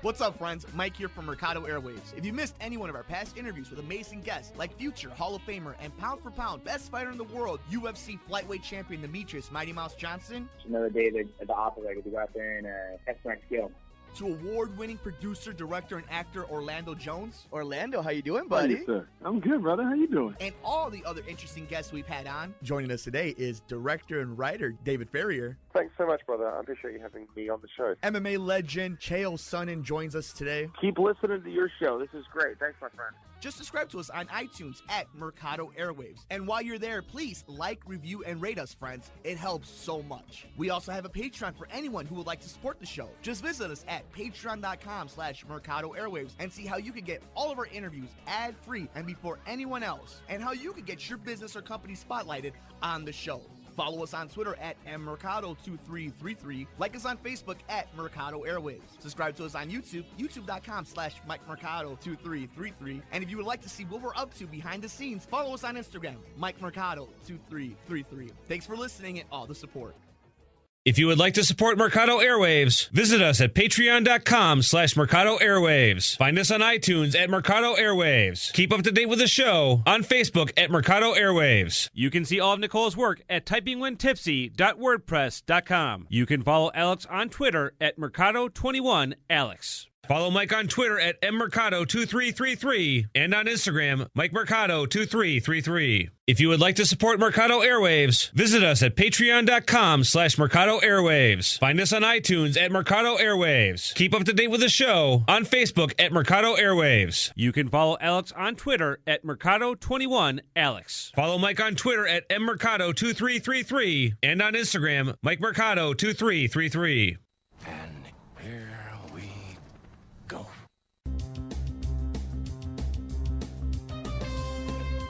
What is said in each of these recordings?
What's up, friends? Mike here from Mercado Airwaves. If you missed any one of our past interviews with amazing guests like future Hall of Famer and pound for pound best fighter in the world, UFC flyweight champion Demetrius Mighty Mouse Johnson, another day at the office, I get to go out there and test my skill. to award-winning producer, director, and actor Orlando Jones, Orlando, how you doing, buddy? Hey, sir. I'm good, brother. How you doing? and all the other interesting guests we've had on. Joining us today is director and writer David Ferrier. Thanks so much, brother. I appreciate you having me on the show. MMA legend Chael Sonnen joins us today. Keep listening to your show. This is great. Thanks, my friend. Just subscribe to us on iTunes at Mercado Airwaves. And while you're there, please like, review, and rate us, friends. It helps so much. We also have a Patreon for anyone who would like to support the show. Just visit us at patreon.com/Mercado Airwaves and see how you can get all of our interviews ad-free and before anyone else, and how you can get your business or company spotlighted on the show. Follow us on Twitter at mmercado2333. Like us on Facebook at Mercado Airwaves. Subscribe to us on YouTube, youtube.com/MikeMercado2333. And if you would like to see what we're up to behind the scenes, follow us on Instagram, MikeMercado2333. Thanks for listening and all the support. If you would like to support Mercado Airwaves, visit us at patreon.com/Mercado Airwaves. Find us on iTunes at Mercado Airwaves. Keep up to date with the show on Facebook at Mercado Airwaves. You can see all of Nicole's work at typingwhentipsy.wordpress.com. You can follow Alex on Twitter at Mercado21Alex. Follow Mike on Twitter at mmercado2333 and on Instagram, MikeMercado2333. If you would like to support Mercado Airwaves, visit us at patreon.com/Mercado Airwaves. Find us on iTunes at Mercado Airwaves. Keep up to date with the show on Facebook at Mercado Airwaves. You can follow Alex on Twitter at Mercado21Alex. Follow Mike on Twitter at mmercado2333 and on Instagram, MikeMercado2333. And here we go.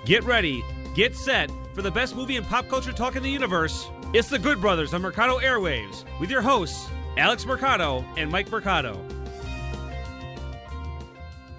Get ready, get set for the best movie and pop culture talk in the universe. It's the Good Brothers on Mercado Airwaves with your hosts, Alex Mercado and Mike Mercado.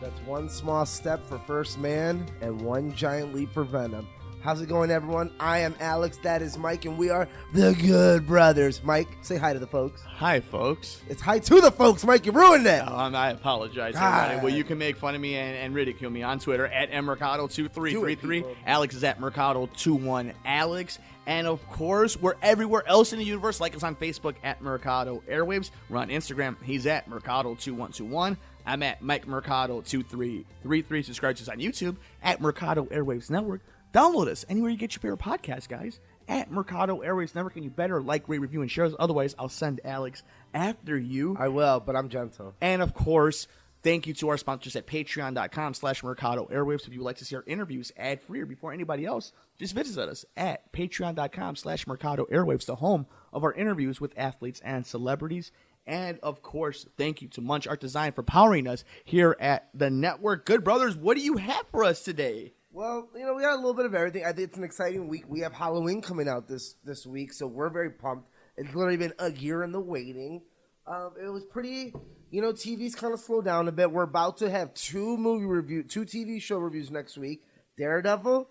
That's one small step for First Man and one giant leap for Venom. How's it going, everyone? I am Alex, that is Mike, and we are the Good Brothers. Mike, say hi to the folks. Hi, folks. It's hi to the folks, Mike. You ruined it. I apologize, everybody. Well, you can make fun of me and ridicule me on Twitter at mmercado2333. Alex is at Mercado21Alex. And, of course, we're everywhere else in the universe. Like us on Facebook at Mercado Airwaves. We're on Instagram. He's at Mercado2121. I'm at Mike Mercado2333. Subscribe to us on YouTube at Mercado Airwaves Network. Download us anywhere you get your favorite podcast, guys, at Mercado Airways Network, and you better like, rate, review, and share us. Otherwise, I'll send Alex after you. I will, but I'm gentle. And, of course, thank you to our sponsors at patreon.com/Mercado Airwaves. If you would like to see our interviews ad-free or before anybody else, just visit us at patreon.com/Mercado Airwaves, the home of our interviews with athletes and celebrities. And, of course, thank you to Munch Art Design for powering us here at the network. Good Brothers, what do you have for us today? Well, we got a little bit of everything. I think it's an exciting week. We have Halloween coming out this week, so we're very pumped. It's literally been a year in the waiting. It was pretty, TV's kind of slowed down a bit. We're about to have two TV show reviews next week, Daredevil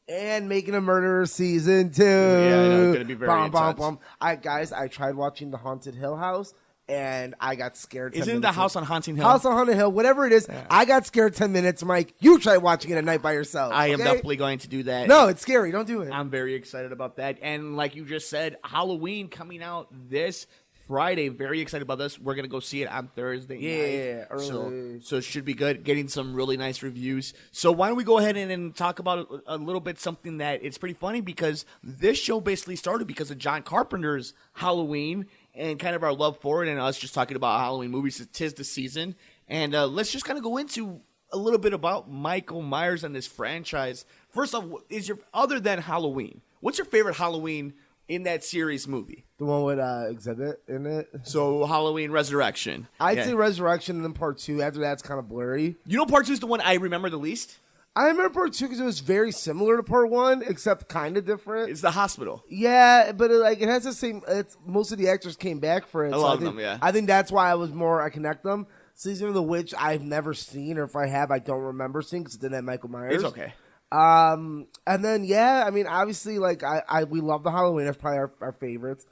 and Making a Murderer Season 2. Yeah, I know. It's going to be very intense. I tried watching The Haunted Hill House, and I got scared. Isn't it the House on Haunting Hill? House on Haunted Hill, whatever it is. Yeah. I got scared 10 minutes, Mike. You try watching it at night by yourself. I am definitely going to do that. No, it's scary. Don't do it. I'm very excited about that. And like you just said, Halloween coming out this Friday. Very excited about this. We're going to go see it on Thursday night. Early. So it should be good. Getting some really nice reviews. So why don't we go ahead and talk about a little bit something that it's pretty funny, because this show basically started because of John Carpenter's Halloween and kind of our love for it, and us just talking about Halloween movies. 'Tis the season. And let's just kind of go into a little bit about Michael Myers and this franchise. First off, other than Halloween, what's your favorite Halloween in that series movie? The one with Exhibit in it. So Halloween Resurrection. I'd say Resurrection and then Part 2. After that's kind of blurry. Part 2 is the one I remember the least? I remember Part 2 because it was very similar to Part 1, except kind of different. It's the hospital. Yeah, but it has the same. Most of the actors came back for it. I love them, yeah. I think that's why I connect them. Season of the Witch, I've never seen, or if I have, I don't remember seeing because it didn't have Michael Myers. It's okay. And then, obviously, we love the Halloween. That's probably our favorites.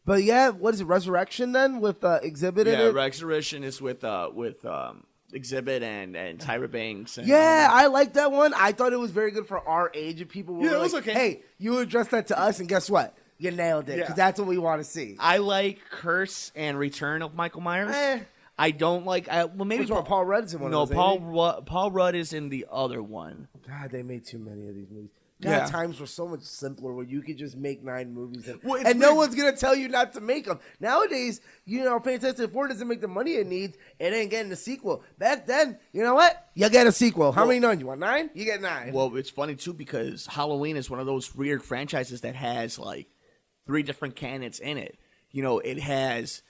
But yeah, what is it? Resurrection then with Exhibit in it? Resurrection is with Exhibit and Tyra Banks. And, yeah, I like that one. I thought it was very good for our age, and people were it was like, okay. "Hey, you addressed that to us, and guess what? You nailed it because that's what we want to see." I like Curse and Return of Michael Myers. I don't like. Maybe Paul Rudd's in one. No, of those, Paul Rudd is in the other one. God, they made too many of these movies. God, times were so much simpler where you could just make 9 movies and no one's going to tell you not to make them. Nowadays, Fantastic Four doesn't make the money it needs. It ain't getting a sequel. Back then, you know what? You get a sequel. How many 9? You want 9? You get 9. Well, it's funny, too, because Halloween is one of those weird franchises that has, 3 different canons in it. It has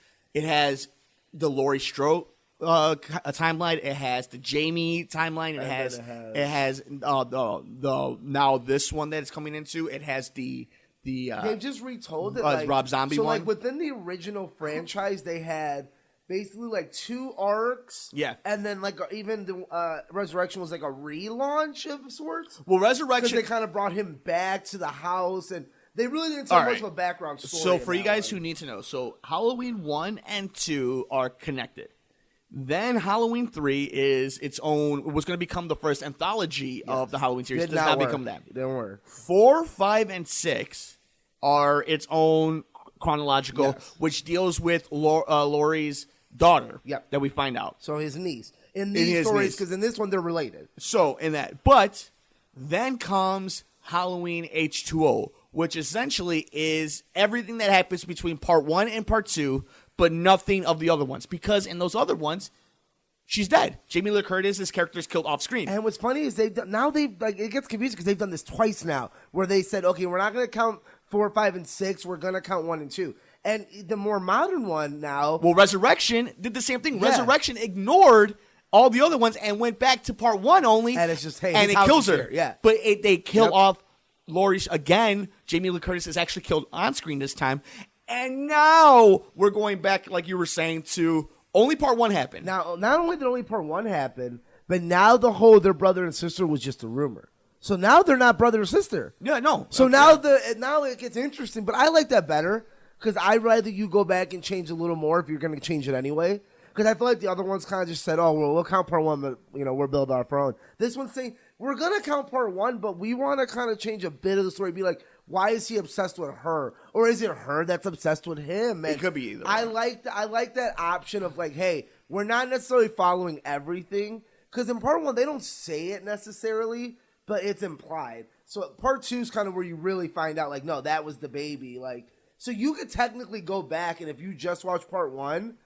the Laurie Strode a timeline. It has the Jamie timeline. It has the now this one that it's coming into. It has the they've just retold it. Rob Zombie one. Within the original franchise, they had basically 2 arcs. Yeah, and then even the Resurrection was a relaunch of sorts. Well, Resurrection, because they kind of brought him back to the house and. They really didn't tell much of a background story. So for you guys who need to know, Halloween 1 and 2 are connected. Then Halloween 3 is its own. It was going to become the first anthology of the Halloween series. It does not become that. Didn't work. 4, 5, and 6 are its own chronological, which deals with Laurie's daughter. Yep. That we find out. So his niece in these stories, because in this one they're related. So in that, but then comes Halloween H2O. Which essentially is everything that happens between part 1 and part 2, but nothing of the other ones. Because in those other ones, she's dead. Jamie Lee Curtis's character is killed off screen. And what's funny is it gets confusing because they've done this twice now, where they said, okay, we're not going to count 4, 5, and 6. We're going to count 1 and 2. And the more modern one now, well, Resurrection did the same thing. Yeah. Resurrection ignored all the other ones and went back to part 1 only. And it's just and it kills her. Here. Yeah, but they kill off. Laurie, again, Jamie Lee Curtis is actually killed on screen this time. And now we're going back, like you were saying, to only part 1 happened. Now, not only did only part 1 happen, but now the whole their brother and sister was just a rumor. So now they're not brother or sister. Yeah, no. So now it gets interesting, but I like that better because I'd rather you go back and change a little more if you're going to change it anyway. Because I feel like the other ones kind of just said, oh, well, we'll count part 1, but, we're building our own. This one's saying, we're going to count part 1, but we want to kind of change a bit of the story. Be like, why is he obsessed with her? Or is it her that's obsessed with him? And it could be either. I like that option of hey, we're not necessarily following everything. Because in part 1, they don't say it necessarily, but it's implied. So part 2 is kind of where you really find out, no, that was the baby. So you could technically go back, and if you just watch part 1,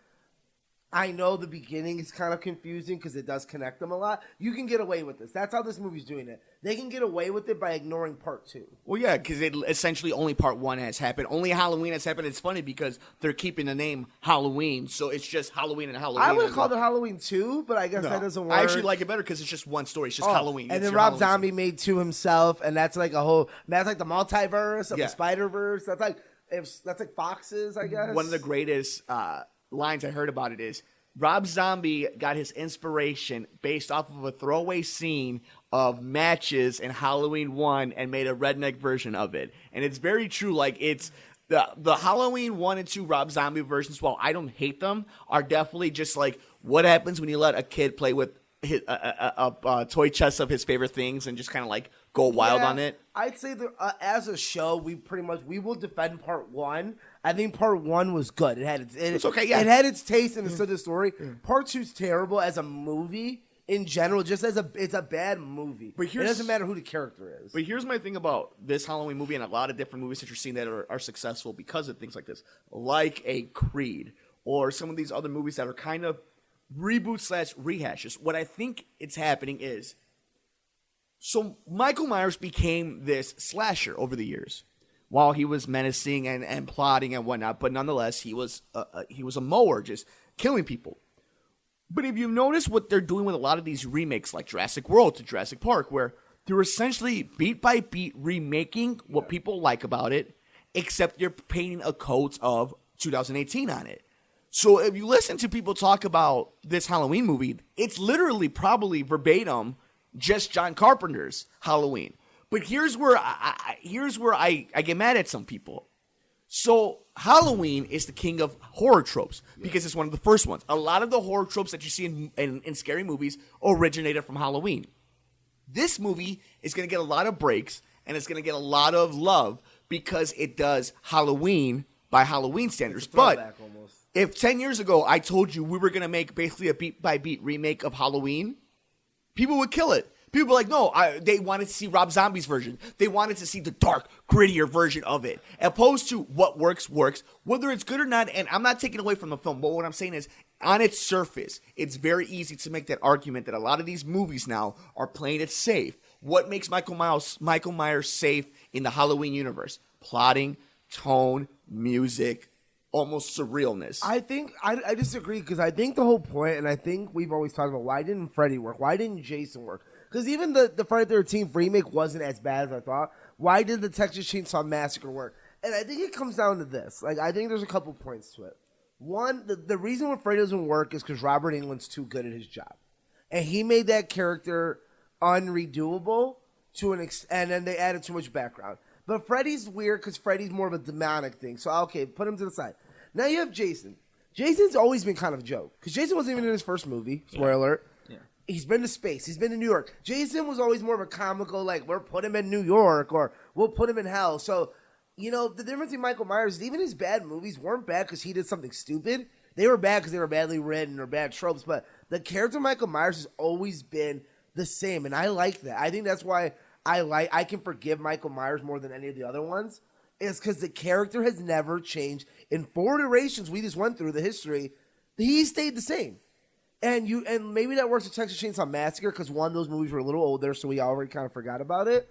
I know the beginning is kind of confusing because it does connect them a lot. You can get away with this. That's how this movie's doing it. They can get away with it by ignoring part 2. Well, yeah, because essentially only part 1 has happened. Only Halloween has happened. It's funny because they're keeping the name Halloween, so it's just Halloween and Halloween. I would call it Halloween 2, but I guess that doesn't work. I actually like it better because it's just one story. It's just Halloween. And then Rob Zombie made 2 himself, and that's that's the multiverse of the Spider-Verse. That's like Fox's, I guess. One of the greatest lines I heard about it is, Rob Zombie got his inspiration based off of a throwaway scene of matches in Halloween 1 and made a redneck version of it. And it's very true. It's the Halloween 1 and 2 Rob Zombie versions, while I don't hate them, are definitely just what happens when you let a kid play with a toy chest of his favorite things and just kind of go wild on it. I'd say that as a show, we will defend part 1. I think part 1 was good. It had it's okay. Yeah, it had its taste and it stood the story. Part 2's terrible as a movie in general. Just it's a bad movie. But it doesn't matter who the character is. But here's my thing about this Halloween movie and a lot of different movies that you're seeing that are successful because of things like this, like a Creed or some of these other movies that are kind of reboots / rehashes. What I think it's happening is, so Michael Myers became this slasher over the years while he was menacing and plotting and whatnot, but nonetheless, he was a mower, just killing people. But if you notice what they're doing with a lot of these remakes, like Jurassic World to Jurassic Park, where they're essentially beat by beat remaking what people like about it, except you're painting a coat of 2018 on it. So if you listen to people talk about this Halloween movie, it's literally probably verbatim just John Carpenter's Halloween. But here's where I get mad at some people. So Halloween is the king of horror tropes because it's one of the first ones. A lot of the horror tropes that you see in scary movies originated from Halloween. This movie is going to get a lot of breaks, and it's going to get a lot of love because it does Halloween by Halloween standards. But if 10 years ago I told you we were going to make basically a beat-by-beat remake of Halloween, people would kill it. People were like, no, they wanted to see Rob Zombie's version. They wanted to see the dark, grittier version of it. Opposed to what works, whether it's good or not. And I'm not taking away from the film, but what I'm saying is, on its surface, it's very easy to make that argument that a lot of these movies now are playing it safe. What makes Michael Myers safe in the Halloween universe? Plotting, tone, music, almost surrealness. I think I disagree because I think the whole point, and I think we've always talked about why didn't Freddy work? Why didn't Jason work? Because even the Friday the 13th remake wasn't as bad as I thought. Why did the Texas Chainsaw Massacre work? And I think it comes down to this. Like, I think there's a couple points to it. One, the reason why Freddy doesn't work is because Robert Englund's too good at his job. And he made that character unredoable to an and then they added too much background. But Freddy's weird because Freddy's more of a demonic thing. So, okay, put him to the side. Now you have Jason. Jason's always been kind of a joke. Because Jason wasn't even in his first movie. Spoiler alert. He's been to space. He's been to New York. Jason was always more of a comical, like, we'll put him in New York or we'll put him in hell. So, you know, the difference in Michael Myers is even his bad movies weren't bad because he did something stupid. They were bad because they were badly written or bad tropes. But the character of Michael Myers has always been the same. And I like that. I think that's why I can forgive Michael Myers more than any of the other ones. Is because the character has never changed. In 4 iterations we just went through the history, he stayed the same. And maybe that works with Texas Chainsaw Massacre because one, those movies were a little older, so we already kind of forgot about it.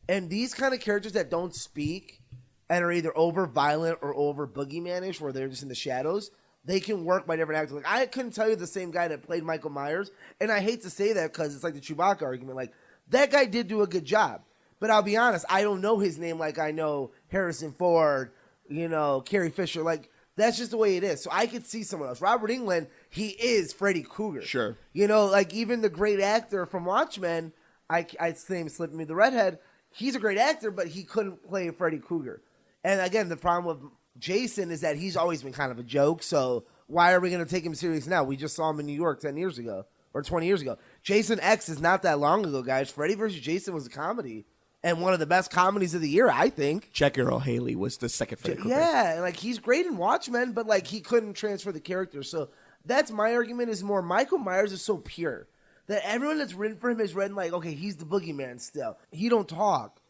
And these kind of characters that don't speak and are either over violent or over boogeyman-ish, where they're just in the shadows, they can work by different actors. Like, I couldn't tell you the same guy that played Michael Myers, and I hate to say that because it's like the Chewbacca argument. Like, that guy did do a good job. But I'll be honest, I don't know his name like I know Harrison Ford, Carrie Fisher. Like, that's just the way it is. So I could see someone else. Robert Englund, he is Freddy Krueger. Sure. Like even the great actor from Watchmen, his name is slipping me, the redhead, he's a great actor, but he couldn't play Freddy Krueger. And again, the problem with Jason is that he's always been kind of a joke, so why are we going to take him serious now? We just saw him in New York 10 years ago, or 20 years ago. Jason X is not that long ago, guys. Freddy vs. Jason was a comedy. And one of the best comedies of the year, I think. Jack Earl Haley was the second Freddy Krueger. Yeah, and like he's great in Watchmen, but like he couldn't transfer the character. So that's my argument is more Michael Myers is so pure that everyone that's written for him has written like, okay, he's the boogeyman still. He don't talk.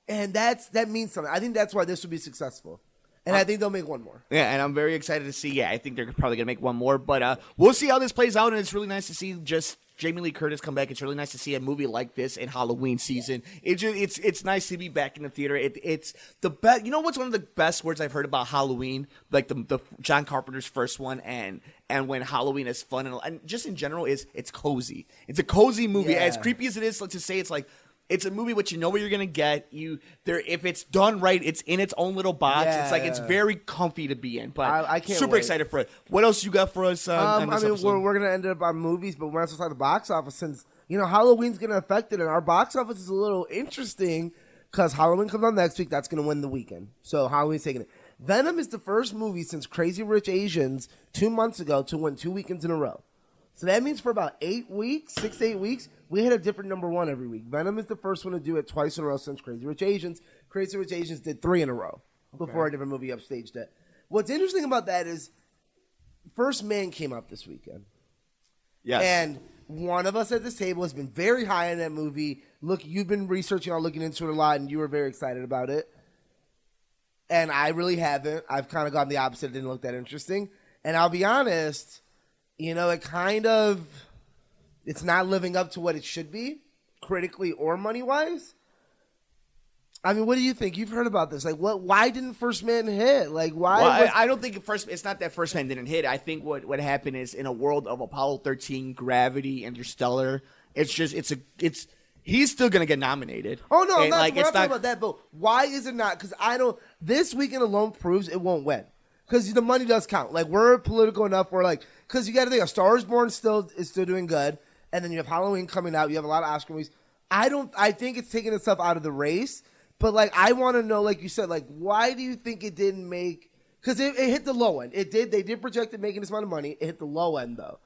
And that means something. I think that's why this will be successful. And I think they'll make one more. Yeah, and I'm very excited to see. Yeah, I think they're probably going to make one more. But we'll see how this plays out, and it's really nice to see just Jamie Lee Curtis come back. It's really nice to see a movie like this in Halloween season. It's nice to be back in the theater. It's the best. You know what's one of the best words I've heard about Halloween? Like the John Carpenter's first one, and when Halloween is fun and just in general is it's cozy. It's a cozy movie. Yeah. As creepy as it is to say, it's like. It's a movie which you know what you're gonna get. If it's done right, it's in its own little box. Yeah, it's like it's very comfy to be in. But I can't super wait. excited for it. What else you got for us? On this episode? We're gonna end up on movies, but we're not supposed to talk the box office since Halloween's gonna affect it, and our box office is a little interesting because Halloween comes out next week. That's gonna win the weekend, so Halloween's taking it. Venom is the first movie since Crazy Rich Asians 2 months ago to win 2 weekends in a row. So that means for about 8 weeks, 6 to 8 weeks, we had a different number one every week. Venom is the first one to do it twice in a row since Crazy Rich Asians. Crazy Rich Asians did 3 in a row before a different movie upstaged it. What's interesting about that is First Man came up this weekend. Yes. And one of us at this table has been very high on that movie. Look, you've been researching or looking into it a lot, and you were very excited about it. And I really haven't. I've kind of gone the opposite. It didn't look that interesting. And I'll be honest, it's not living up to what it should be, critically or money-wise. I mean, what do you think? You've heard about this. Like, why didn't First Man hit? Like, why? Well, I don't think it's not that First Man didn't hit. I think what happened is in a world of Apollo 13, Gravity, Interstellar, he's still going to get nominated. Oh, no, and, we're not talking about that, but why is it not? Because this weekend alone proves it won't win. Because the money does count. Like, we're political enough where, like, because you got to think, A Star is Born is still doing good. And then you have Halloween coming out. You have a lot of Oscar movies. I think it's taking itself out of the race. But, like, I want to know, like you said, like, why do you think it didn't make Because it hit the low end. It did. They did project it making this amount of money. It hit the low end, though.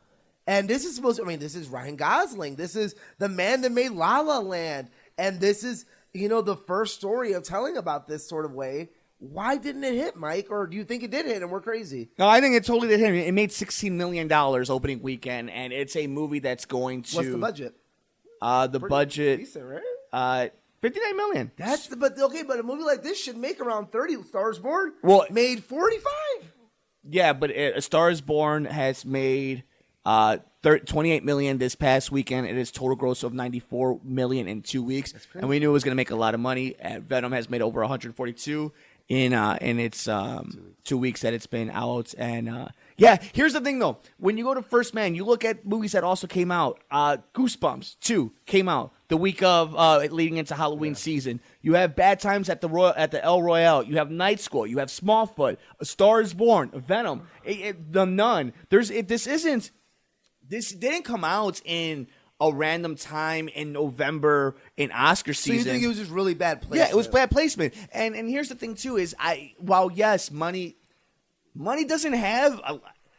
And this is supposed to, I mean, this is Ryan Gosling. This is the man that made La La Land. And this is, the first story of telling about this sort of way. Why didn't it hit, Mike? Or do you think it did hit and we're crazy? No, I think it totally did hit. It made $16 million opening weekend, and it's a movie that's going to... What's the budget? The budget... Decent, right? $59 million. But a movie like this should make around 30. Stars Born made 45. Yeah, but A Star is Born has made... $28 million this past weekend. It is total gross of $94 million in 2 weeks, and we knew it was going to make a lot of money. Venom has made over $142 in its 2 weeks that it's been out. And here's the thing though: when you go to First Man, you look at movies that also came out. Goosebumps 2 came out the week of leading into Halloween season. You have Bad Times at the El Royale. You have Night School. You have Smallfoot. A Star is Born. Venom. The Nun. This didn't come out in a random time in November in Oscar season. So you think it was just really bad placement? Yeah, it was bad placement. And here's the thing too is while yes, money doesn't have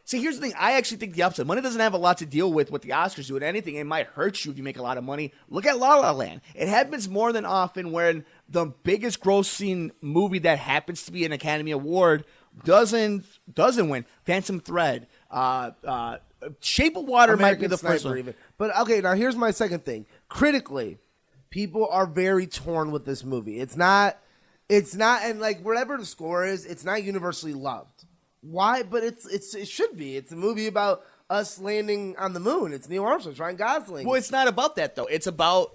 see, here's the thing. I actually think the opposite. Money doesn't have a lot to deal with what the Oscars do. And anything, it might hurt you if you make a lot of money. Look at La La Land. It happens more than often when the biggest grossing movie that happens to be an Academy Award doesn't win. Phantom Thread, Shape of Water might be the first one. Even. But okay, now here's my second thing. Critically, people are very torn with this movie. It's not, and like whatever the score is, it's not universally loved. Why? But it should be. It's a movie about us landing on the moon. It's Neil Armstrong, Ryan Gosling. Well, it's not about that though. It's about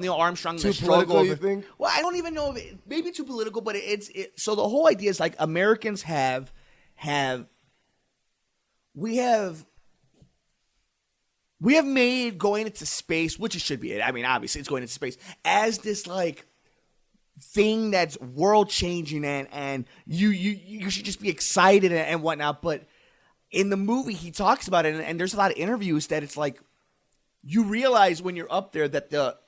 Neil Armstrong. Too political, you think? Well, I don't even know if it maybe too political, but so the whole idea is like Americans we have made going into space, which it should be. I mean, obviously, it's going into space as this like thing that's world changing, and you should just be excited and whatnot. But in the movie, he talks about it, and there's a lot of interviews that it's like you realize when you're up there that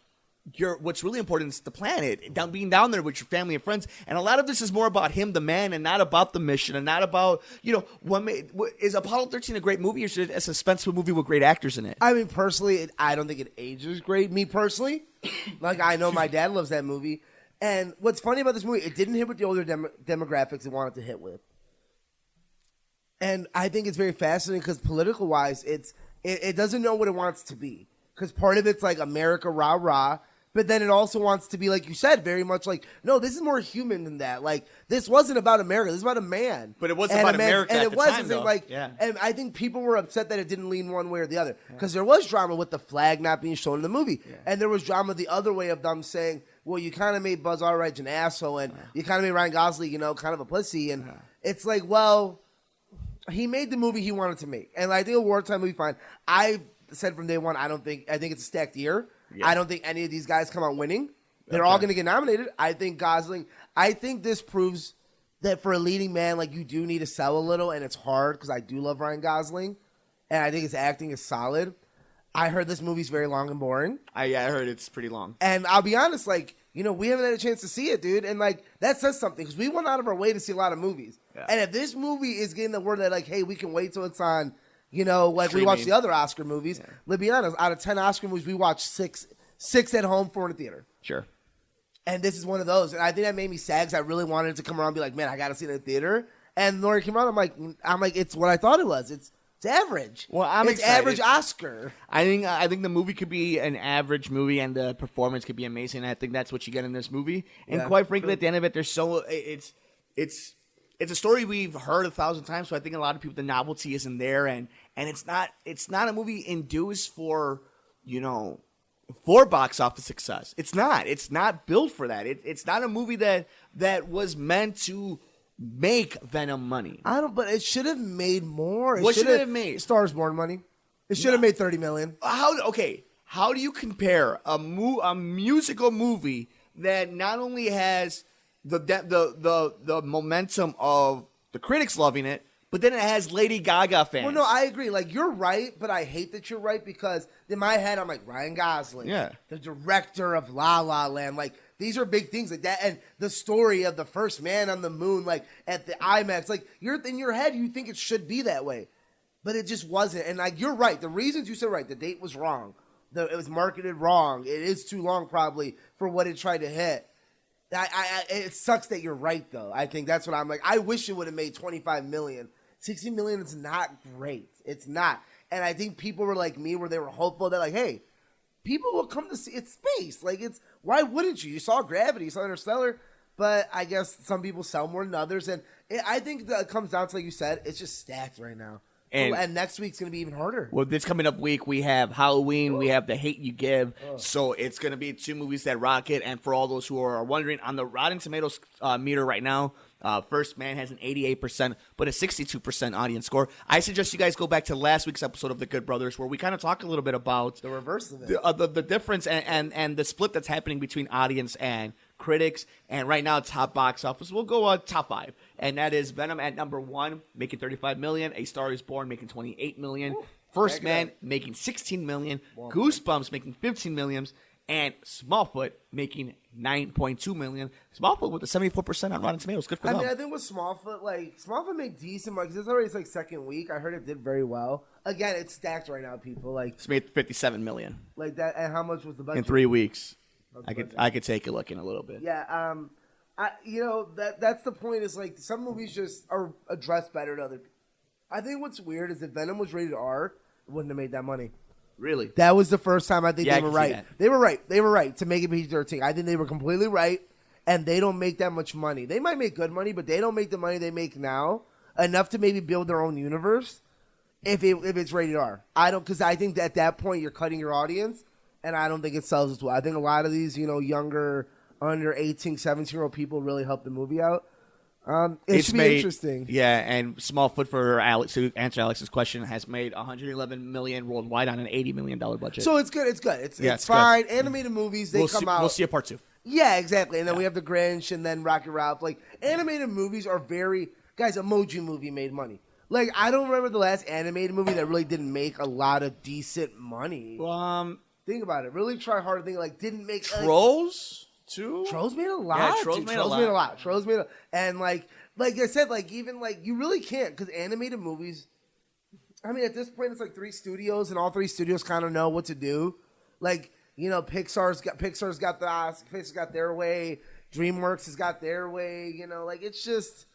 what's really important is the planet, being down there with your family and friends. And a lot of this is more about him, the man, and not about the mission, and not about, is Apollo 13 a great movie, or should it a suspenseful movie with great actors in it? I mean, personally, I don't think it ages great. Me personally, like I know my dad loves that movie. And what's funny about this movie, it didn't hit with the older demographics it wanted to hit with. And I think it's very fascinating because political-wise, it doesn't know what it wants to be. Because part of it's like America rah-rah, but then it also wants to be, like you said, very much like, no, this is more human than that. Like, this wasn't about America. This is about a man. But it wasn't about America at the time, though. And I think people were upset that it didn't lean one way or the other. Because there was drama with the flag not being shown in the movie. Yeah. And there was drama the other way of them saying, well, you kind of made Buzz Aldrin an asshole, and you kind of made Ryan Gosling, kind of a pussy. And it's like, well, he made the movie he wanted to make. And I think a wartime movie, fine. I said from day one, I think it's a stacked year. Yeah. I don't think any of these guys come out winning. They're all going to get nominated. I think this proves that for a leading man, like, you do need to sell a little, and it's hard because I do love Ryan Gosling, and I think his acting is solid. I heard this movie's very long and boring. I heard it's pretty long. And I'll be honest, like, we haven't had a chance to see it, dude, and, like, that says something because we went out of our way to see a lot of movies. Yeah. And if this movie is getting the word that, like, hey, we can wait till it's on, like we watch the other Oscar movies. Yeah. Let's be honest, out of 10 Oscar movies, we watched six at home, 4 in the theater. Sure. And this is one of those. And I think that made me sad because I really wanted it to come around and be like, man, I got to see it in the theater. And Lori came around, I'm like, it's what I thought it was. It's average. Well, it's excited. Average Oscar. I think the movie could be an average movie, and the performance could be amazing. And I think that's what you get in this movie. And quite frankly, at the end of it, it's a story we've heard 1,000 times. So I think a lot of people, the novelty isn't there, and it's not a movie induced for box office success. It's not built for that. It's not a movie that was meant to make Venom money. But it should have made more. What should it have made? Stars Born money. It should have made $30 million. How do you compare a musical movie that not only has the momentum of the critics loving it, but then it has Lady Gaga fans? Well, no, I agree. Like, you're right, but I hate that you're right because in my head, I'm like, Ryan Gosling, the director of La La Land. Like, these are big things like that. And the story of the first man on the moon, like at the IMAX, like you're in your head, you think it should be that way, but it just wasn't. And like, you're right. The reasons you said right, the date was wrong. It was marketed wrong. It is too long probably for what it tried to hit. It sucks that you're right though. I think that's what I'm like. I wish it would have made 25 million. 60 million is not great. It's not. And I think people were like me where they were hopeful that like, hey, people will come to see it's space. Like why wouldn't you? You saw Gravity, you saw Interstellar, but I guess some people sell more than others. And I think that it comes down to, like you said, it's just stacked right now. And next week's going to be even harder. Well, this coming up week, we have Halloween, we have The Hate You Give. So it's going to be 2 movies that rock it. And for all those who are wondering, on the Rotten Tomatoes meter right now, First Man has an 88%, but a 62% audience score. I suggest you guys go back to last week's episode of The Good Brothers, where we kind of talk a little bit about the reverse of it, the difference and the split that's happening between audience and critics. And right now, top box office, we'll go top 5, and that is Venom at number 1, making 35 million. A Star Is Born making 28 million. First Man making 16 million. Goosebumps making 15 million. And Smallfoot making 9.2 million. Smallfoot with a 74% on Rotten Tomatoes. Good for them. I mean, I think with Smallfoot, Smallfoot made decent money because it's already its second week. I heard it did very well. Again, it's stacked right now, people. It's made 57 million. Like that, and how much was the budget? In 3 weeks. I could take a look in a little bit. Yeah, that's the point. Is like some movies just are addressed better than other. I think what's weird is if Venom was rated R, it wouldn't have made that money. Really? That was the first time I think they were right. That. They were right. They were right to make it PG-13. I think they were completely right, and they don't make that much money. They might make good money, but they don't make the money they make now enough to maybe build their own universe if it's rated R. Because I think that at that point you're cutting your audience, and I don't think it sells as well. I think a lot of these, younger, under 18, 17-year-old people really help the movie out. It should be interesting. Yeah, and Smallfoot, for Alex, to answer Alex's question, has made $111 million worldwide on an $80 million budget. So it's good. It's good. It's fine. Good. Animated movies, they come out. We'll see a part 2. Yeah, exactly. And then we have The Grinch and then Rocky Ralph. Animated movies are very... Guys, Emoji Movie made money. I don't remember the last animated movie that really didn't make a lot of decent money. Think about it. Really try hard to think. Didn't make... Trolls? Too? Trolls made a lot. Yeah, Trolls made a lot. Trolls made a and like I said, even you really can't because animated movies. I mean, at this point, it's 3 studios, and all 3 studios kind of know what to do. Pixar's got their way. DreamWorks has got their way. It's just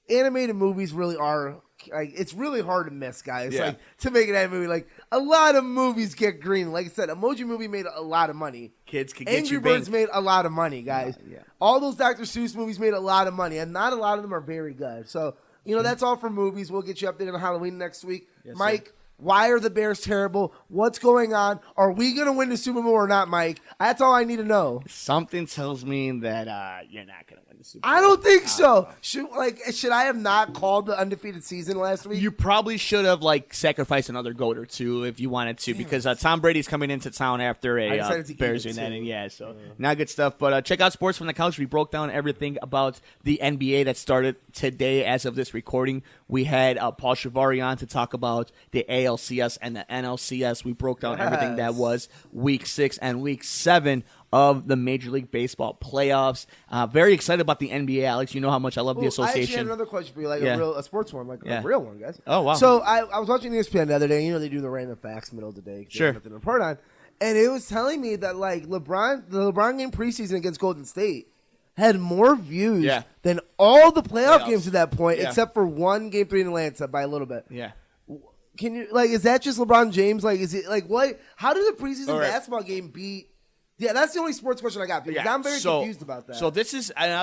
animated movies really are. It's really hard to miss, guys. Yeah. To make an animated movie, a lot of movies get green. Like I said, Emoji Movie made a lot of money. Kids can get Angry Birds made a lot of money, guys. Yeah. All those Dr. Seuss movies made a lot of money, and not a lot of them are very good. So, that's all for movies. We'll get you updated on Halloween next week. Yes, Mike, sir. why are the Bears terrible? What's going on? Are we going to win the Super Bowl or not, Mike? That's all I need to know. Something tells me that you're not going to win the Super Bowl. I don't think so. Should I have not called the undefeated season last week? You probably should have sacrificed another goat or two if you wanted to, because Tom Brady's coming into town after a Bears united. Yeah, so not good stuff. But check out Sports from the Couch. We broke down everything about the NBA that started today as of this recording. We had Paul Shivari on to talk about the ALCS and the NLCS. We broke down everything that was Week 6 and Week 7 of the Major League Baseball playoffs. Very excited about the NBA, Alex. You know how much I love the association. I actually have another question for you, a sports one, a real one, guys. Oh, wow. So I was watching ESPN the other day. They do the random facts middle of the day. Sure. Nothing to report on. And it was telling me that, the LeBron game preseason against Golden State had more views than all the playoff games to that point, except for one Game 3 in Atlanta by a little bit. Yeah. Can you, is that just LeBron James? Is it, what? How did the preseason basketball game beat? Yeah, that's the only sports question I got because I'm very confused about that. So this is, and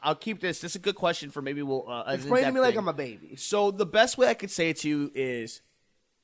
I'll keep this. This is a good question for maybe we'll explain to me like I'm a baby. So the best way I could say it to you is,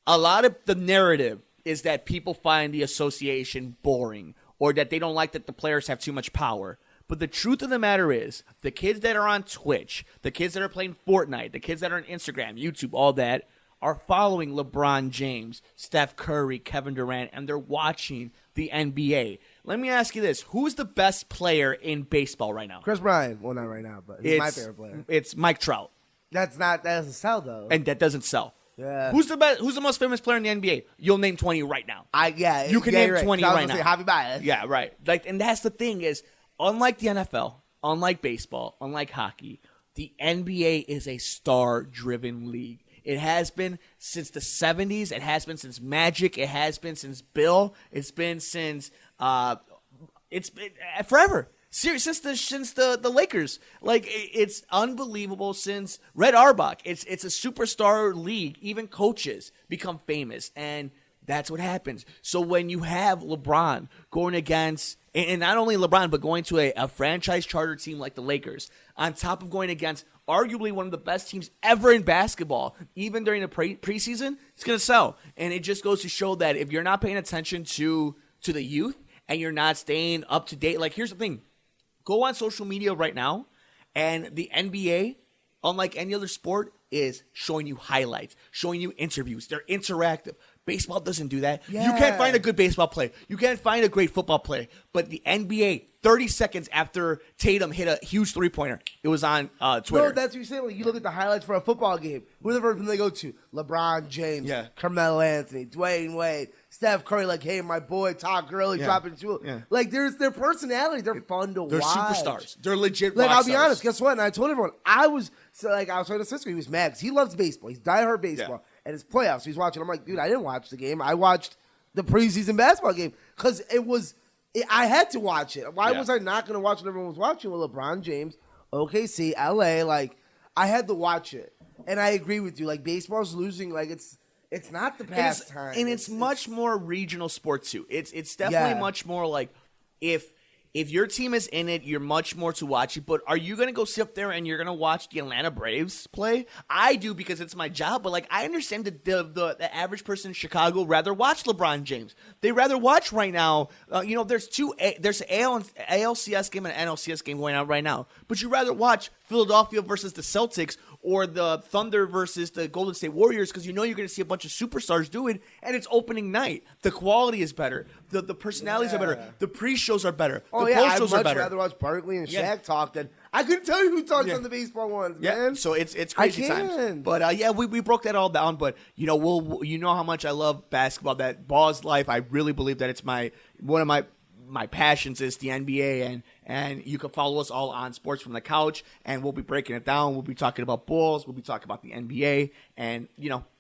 a lot of the narrative is that people find the association boring, or that they don't like that the players have too much power. But the truth of the matter is, the kids that are on Twitch, the kids that are playing Fortnite, the kids that are on Instagram, YouTube, all that, are following LeBron James, Steph Curry, Kevin Durant, and they're watching the NBA. Let me ask you this. Who's the best player in baseball right now? Chris Bryant. Well, not right now, but he's my favorite player. It's Mike Trout. That doesn't sell, though. And that doesn't sell. Yeah. Who's the most famous player in the NBA? You'll name 20 right now. You can name 20 right now. Javi Baez. Yeah, right. And that's the thing is, unlike the NFL, unlike baseball, unlike hockey, the NBA is a star-driven league. It has been since the 70s. It has been since Magic. It has been since Bill. It's been since it's been forever. Since the Lakers. Like, it's unbelievable since Red Auerbach. It's a superstar league. Even coaches become famous, and that's what happens. So when you have LeBron going against, and not only LeBron, but going to a franchise charter team like the Lakers, on top of going against arguably one of the best teams ever in basketball, even during the preseason, it's going to sell. And it just goes to show that if you're not paying attention to the youth and you're not staying up to date, like, here's the thing. Go on social media right now, and the NBA, unlike any other sport, is showing you highlights, showing you interviews. They're interactive. Baseball doesn't do that. Yeah. You can't find a good baseball play. You can't find a great football play. But the NBA, 30 seconds after Tatum hit a huge three-pointer, it was on Twitter. No, that's what you're saying. Like, you look at the highlights for a football game. Who's the first one they go to? LeBron James, Carmelo Anthony, Dwayne Wade, Steph Curry. Like, hey, my boy Todd Gurley dropping two. Yeah. Like, there's their personality. They're fun to watch. They're superstars. They're legit. Like, I'll be honest. Guess what? And I told everyone I was talking to Cisco. He was mad because he loves baseball. He's diehard baseball. Yeah. And it's playoffs. So he's watching. I'm like, dude, I didn't watch the game. I watched the preseason basketball game because I had to watch it. Why was I not going to watch what everyone was watching with LeBron James, OKC, LA? Like, I had to watch it. And I agree with you. Like, baseball's losing. Like, it's not the pastime. And it's much more regional sport, too. It's definitely much more like if your team is in it, you're much more to watch it. But are you going to go sit up there and you're going to watch the Atlanta Braves play? I do because it's my job. But, like, I understand that the average person in Chicago rather watch LeBron James. They rather watch right now. There's an ALCS game and an NLCS game going on right now. But you'd rather watch Philadelphia versus the Celtics or the Thunder versus the Golden State Warriors because you know you're going to see a bunch of superstars do it, and it's opening night. The quality is better. The personalities are better. The pre-shows are better. Oh, the post-shows I'd are better. Rather watch Barkley and Shaq talk than I couldn't tell you who talks on the baseball ones, man. So it's crazy times. But we broke that all down. But you know how much I love basketball. That ball's life. I really believe that it's one of my passions is the NBA, and you can follow us all on Sports from the Couch, and we'll be breaking it down. We'll be talking about Bulls. We'll be talking about the NBA, and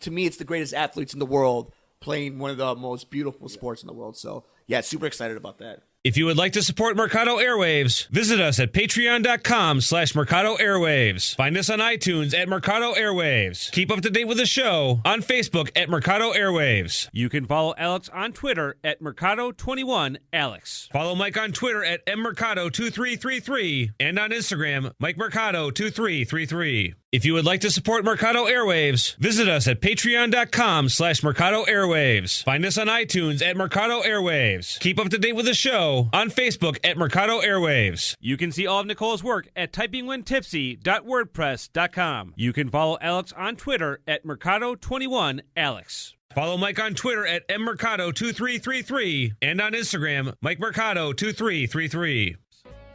to me, it's the greatest athletes in the world playing one of the most beautiful sports in the world. So yeah, super excited about that. If you would like to support Mercado Airwaves, visit us at patreon.com/Mercado Airwaves. Find us on iTunes at Mercado Airwaves. Keep up to date with the show on Facebook at Mercado Airwaves. You can follow Alex on Twitter at Mercado21Alex. Follow Mike on Twitter at mmercado2333 and on Instagram, Mike Mercado2333. If you would like to support Mercado Airwaves, visit us at patreon.com/Mercado Airwaves. Find us on iTunes at Mercado Airwaves. Keep up to date with the show on Facebook at Mercado Airwaves. You can see all of Nicole's work at typingwhentipsy.wordpress.com. You can follow Alex on Twitter at Mercado21Alex. Follow Mike on Twitter at mmercado2333 and on Instagram, Mike Mercado2333.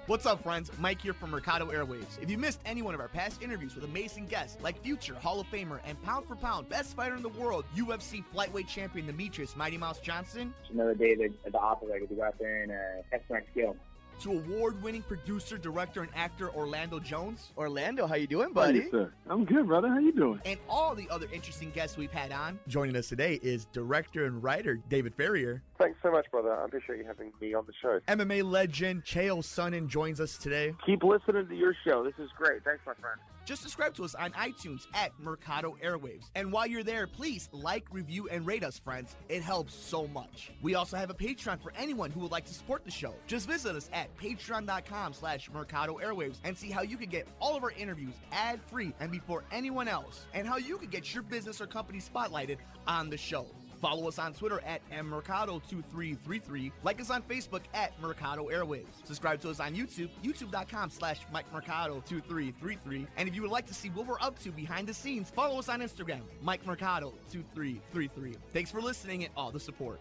What's up, friends? Mike here from Mercado Airwaves. If you missed any one of our past interviews with amazing guests like future Hall of Famer and pound for pound best fighter in the world, UFC flyweight champion Demetrius Mighty Mouse Johnson, Another day at the operator to go out there and test my skill. to award-winning producer, director, and actor Orlando Jones, Orlando, how you doing, Buddy, buddy? sir. I'm good, brother. How you doing? and all the other interesting guests we've had on. Joining us today is director and writer David Ferrier. Thanks so much, brother. I appreciate you having me on the show. MMA legend Chael Sonnen joins us today. Keep listening to your show. This is great. Thanks, my friend. Just subscribe to us on iTunes at Mercado Airwaves. And while you're there, please like, review, and rate us, friends. It helps so much. We also have a Patreon for anyone who would like to support the show. Just visit us at patreon.com/Mercado Airwaves and see how you can get all of our interviews ad-free and before anyone else, and how you can get your business or company spotlighted on the show. Follow us on Twitter at mmercado2333. Like us on Facebook at Mercado Airwaves. Subscribe to us on YouTube, youtube.com/MikeMercado2333. And if you would like to see what we're up to behind the scenes, follow us on Instagram, MikeMercado2333. Thanks for listening and all the support.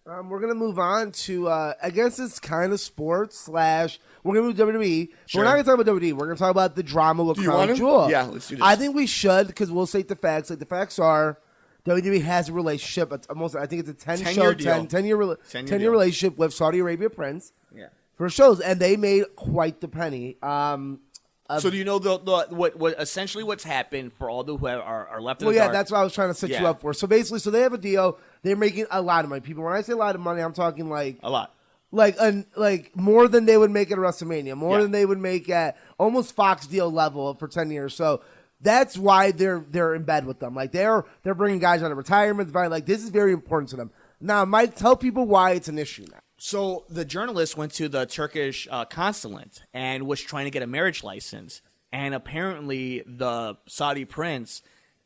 We're going to move on to, I guess it's kind of sports / we're going to move to WWE. But we're not going to talk about WWE. We're going to talk about the drama with Crown Jewel. Yeah, let's do this. I think we should because we'll state the facts. Like, the facts are WWE has a relationship. I think it's a 10-year relationship with Saudi Arabia Prince. Yeah. for shows, and they made quite the penny. So do you know what essentially what's happened for all the who are left in Well, the yeah, dark? that's what I was trying to set you up for. So basically, they have a deal. They're making a lot of money. People, when I say a lot of money, I'm talking like a lot. Like more than they would make at WrestleMania, more Yeah. than they would make at almost Fox deal level for 10 years. So that's why they're in bed with them. Like they're bringing guys out of retirement. Like this is very important to them. Now, Mike, tell people why it's an issue now. So the journalist went to the Turkish consulate and was trying to get a marriage license. And apparently the Saudi prince,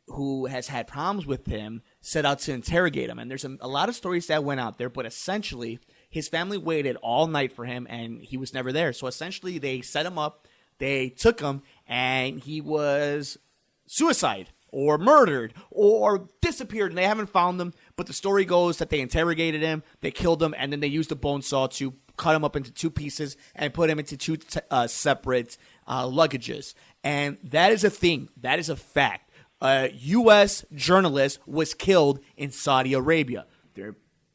who has had problems with him, set out to interrogate him. And there's a lot of stories that went out there, but essentially his family waited all night for him, and he was never there. So essentially they set him up, they took him, and he was suicide or murdered or disappeared, and they haven't found him. But the story goes that they interrogated him, they killed him, and then they used a bone saw to cut him up into two pieces and put him into two separate luggages. And that is a thing. That is a fact. A U.S. journalist was killed in Saudi Arabia.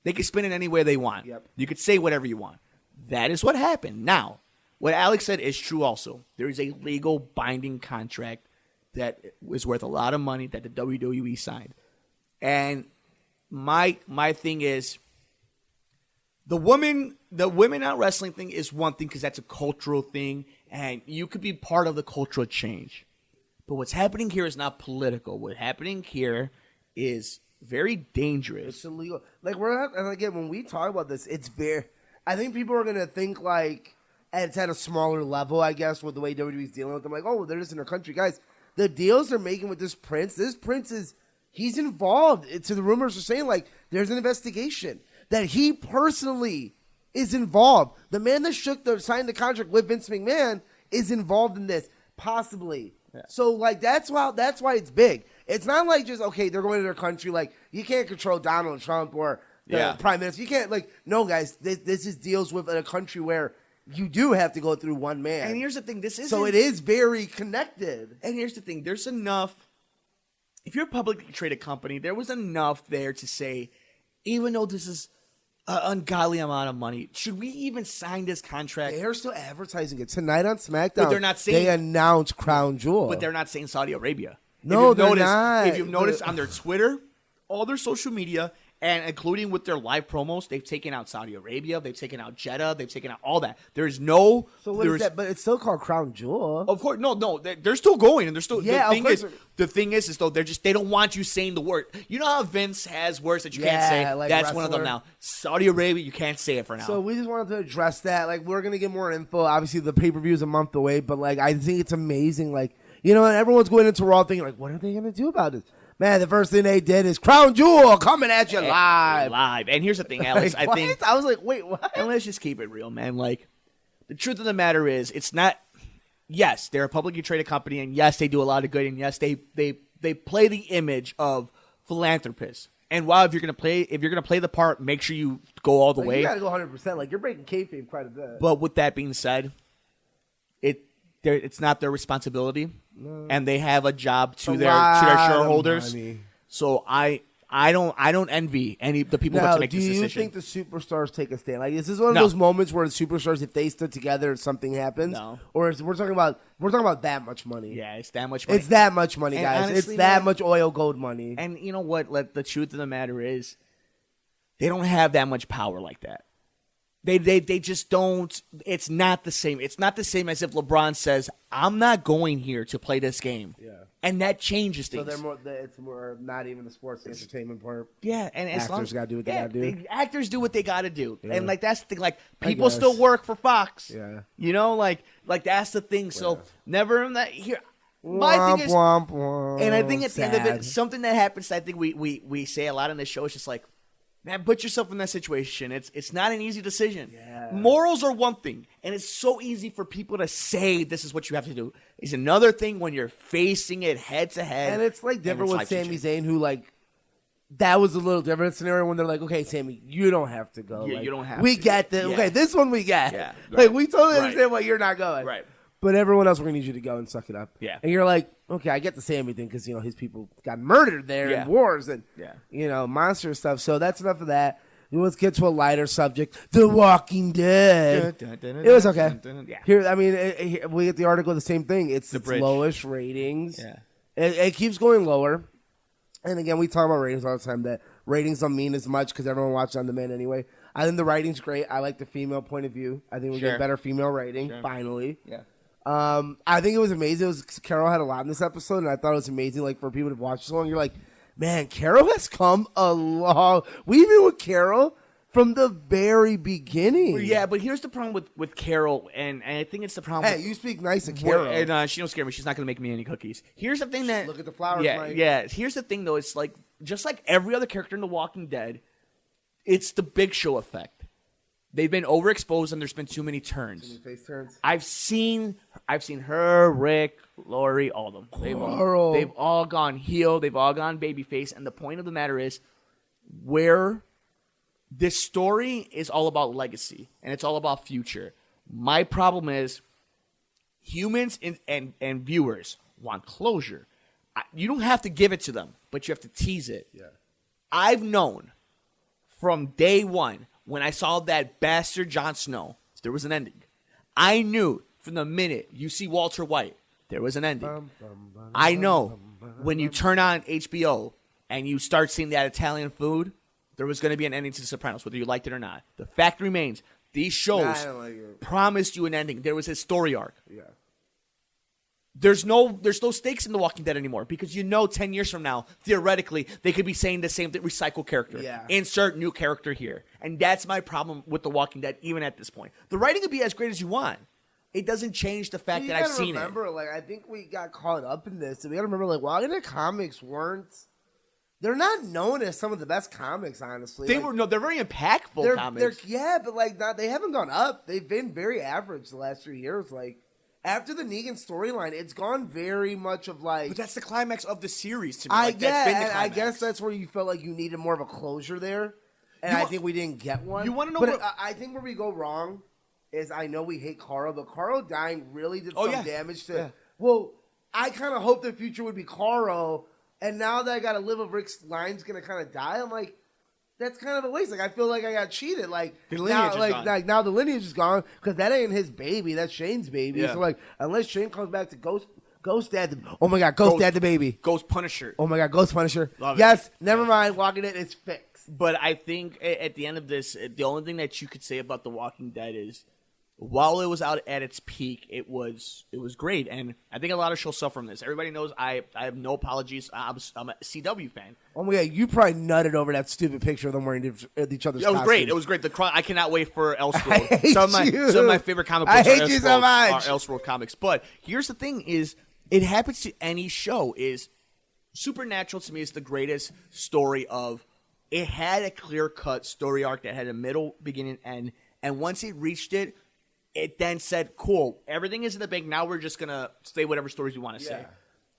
They can spin it any way they want. Yep. You could say whatever you want. That is what happened. Now, what Alex said is true also. There is a legal binding contract that was worth a lot of money that the WWE signed. And my thing is, the women out wrestling thing is one thing because that's a cultural thing, and you could be part of the cultural change. But what's happening here is not political. What's happening here is very dangerous. It's illegal. Like and again, when we talk about this, it's very. I think people are gonna think like it's at a smaller level, I guess, with the way WWE's dealing with them. Like, oh, they're just in their country, guys. The deals they're making with this prince he's involved. So the rumors are saying like there's an investigation that he personally is involved. The man that signed the contract with Vince McMahon is involved in this, possibly. Yeah. So like that's why it's big. It's not like just okay, they're going to their country. Like you can't control Donald Trump or the prime minister. You can't no guys. This is deals with a country where you do have to go through one man. And here's the thing: so it is very connected. And here's the thing: there's enough. If you're a publicly traded company, there was enough there to say, even though this is an ungodly amount of money, should we even sign this contract? They're still advertising it tonight on SmackDown. But they're not saying they announced Crown Jewel, but they're not saying Saudi Arabia. No, they're not. If you've noticed on their Twitter, all their social media, and including with their live promos, they've taken out Saudi Arabia, they've taken out Jeddah, they've taken out all that. There's no. So what is that? But it's still called Crown Jewel. Of course, no, they're still going, and they're still. Yeah, the thing is though they don't want you saying the word. You know how Vince has words that you can't say. Like that's wrestler. one of them now. Saudi Arabia, you can't say it for now. So we just wanted to address that. Like we're gonna get more info. Obviously, the pay-per-view is a month away, but like I think it's amazing. Like everyone's going into Raw thinking like, what are they gonna do about this? Man, the first thing they did is Crown Jewel coming at you live. And here's the thing, Alex. Like, I was like, wait, what? And let's just keep it real, man. Like, the truth of the matter is, it's not. Yes, they're a publicly traded company, and yes, they do a lot of good, and yes, they play the image of philanthropists. And while if you're gonna play the part, make sure you go all the way. You gotta go 100%. Like you're breaking kayfabe quite a bit. But with that being said, it's not their responsibility, and they have a job to their shareholders. So I don't envy the people who have to make this decision. Do you think the superstars take a stand? Like, is this one of those moments where the superstars, if they stood together, something happens? No. Or we're talking about that much money? Yeah, it's that much money. It's that much money, and guys. honestly, it's that much oil gold money. And you know what? The truth of the matter is, they don't have that much power like that. They just don't. It's not the same. It's not the same as if LeBron says, "I'm not going here to play this game." Yeah. And that changes things. So it's more not even the sports entertainment part. Yeah, and actors got to do what they got to do. Actors do what they got to do, and like that's the thing. Like people still work for Fox. Yeah, like that's the thing. So never in that here. My thing is, and I think at the end of it, something that happens. I think we say a lot on this show is just like, man, put yourself in that situation. It's not an easy decision. Yeah. Morals are one thing, and it's so easy for people to say this is what you have to do. It's another thing when you're facing it head to head. And it's like different with Sami Zayn, who like that was a little different scenario when they're like, okay, Sami, you don't have to go. Yeah, like, you don't have we to. get this. Yeah. Okay, this one we get. Yeah, right. Like we totally understand why you're not going. Right. But everyone else, we're gonna need you to go and suck it up. Yeah. And you're like, okay, I get the Sami thing because his people got murdered there in wars and monster stuff. So that's enough of that. let's get to a lighter subject. The Walking Dead. It was okay. Yeah. Here, I mean, we get the article, the same thing. It's its lowest ratings. Yeah. It keeps going lower. And again, we talk about ratings all the time, that ratings don't mean as much because everyone watches on demand anyway. I think the writing's great. I like the female point of view. I think we get better female writing, finally. Yeah. I think it was amazing. Carol had a lot in this episode, and I thought it was amazing. Like, for people to watch this long, you're like, man, Carol has come a long. We've been with Carol from the very beginning. Well, yeah, but here's the problem with Carol, and I think it's the problem. Hey, you speak nice to Carol. And she don't scare me. She's not going to make me any cookies. Here's the thing that... Look at the flowers, yeah, Mike. Yeah, here's the thing, though. It's like, just like every other character in The Walking Dead, it's the Big Show effect. They've been overexposed, and there's been too many turns. Too many face turns. I've seen her, Rick, Lori, all of them. They've all gone heel. They've all gone babyface. And the point of the matter is, where this story is all about legacy, and it's all about future. My problem is, humans and viewers want closure. You don't have to give it to them, but you have to tease it. Yeah. I've known from day one, when I saw that bastard Jon Snow, there was an ending. I knew from the minute you see Walter White, there was an ending. I know when you turn on HBO and you start seeing that Italian food, there was going to be an ending to The Sopranos, whether you liked it or not. The fact remains, these shows promised you an ending. There was a story arc. Yeah. There's no stakes in The Walking Dead anymore because 10 years from now, theoretically, they could be saying the same thing, recycle character. Yeah. Insert new character here. And that's my problem with The Walking Dead, even at this point. The writing could be as great as you want. It doesn't change the fact that I've seen remember, it. Like, I think we got caught up in this. And we got to remember, like, Walking Dead comics weren't... They're not known as some of the best comics, honestly. They're very impactful comics. But they haven't gone up. They've been very average the last 3 years. Like, after the Negan storyline, it's gone very much of like... But that's the climax of the series to me. I guess that's where you felt like you needed more of a closure there. And I think we didn't get one. You want to know But I think where we go wrong is, I know we hate Carl, but Carl dying really did some damage to... Yeah. Well, I kind of hoped the future would be Carl, and now that I got to live with Rick's line's going to kind of die, I'm like... That's kind of a waste. Like, I feel like I got cheated. Like, the lineage is gone. Now the lineage is gone because that ain't his baby. That's Shane's baby. Yeah. So, like, unless Shane comes back to Ghost Dad. Oh, my God. Ghost Dad the baby. Ghost Punisher. Oh, my God. Ghost Punisher. Love yes. It. Never mind. Walking Dead is fixed. But I think at the end of this, the only thing that you could say about The Walking Dead is, while it was out at its peak, it was great. And I think a lot of shows suffer from this. Everybody knows I have no apologies. I'm a CW fan. Oh my God, you probably nutted over that stupid picture of them wearing each other's It was great. It was great. I cannot wait for Elseworld. Some of my favorite comic books are Elseworld comics. But here's the thing is, it happens to any show. Is Supernatural, to me, is the greatest story of, it had a clear-cut story arc that had a middle, beginning, end. And once it reached it, it then said, cool, everything is in the bank. Now we're just going to say whatever stories we want to say.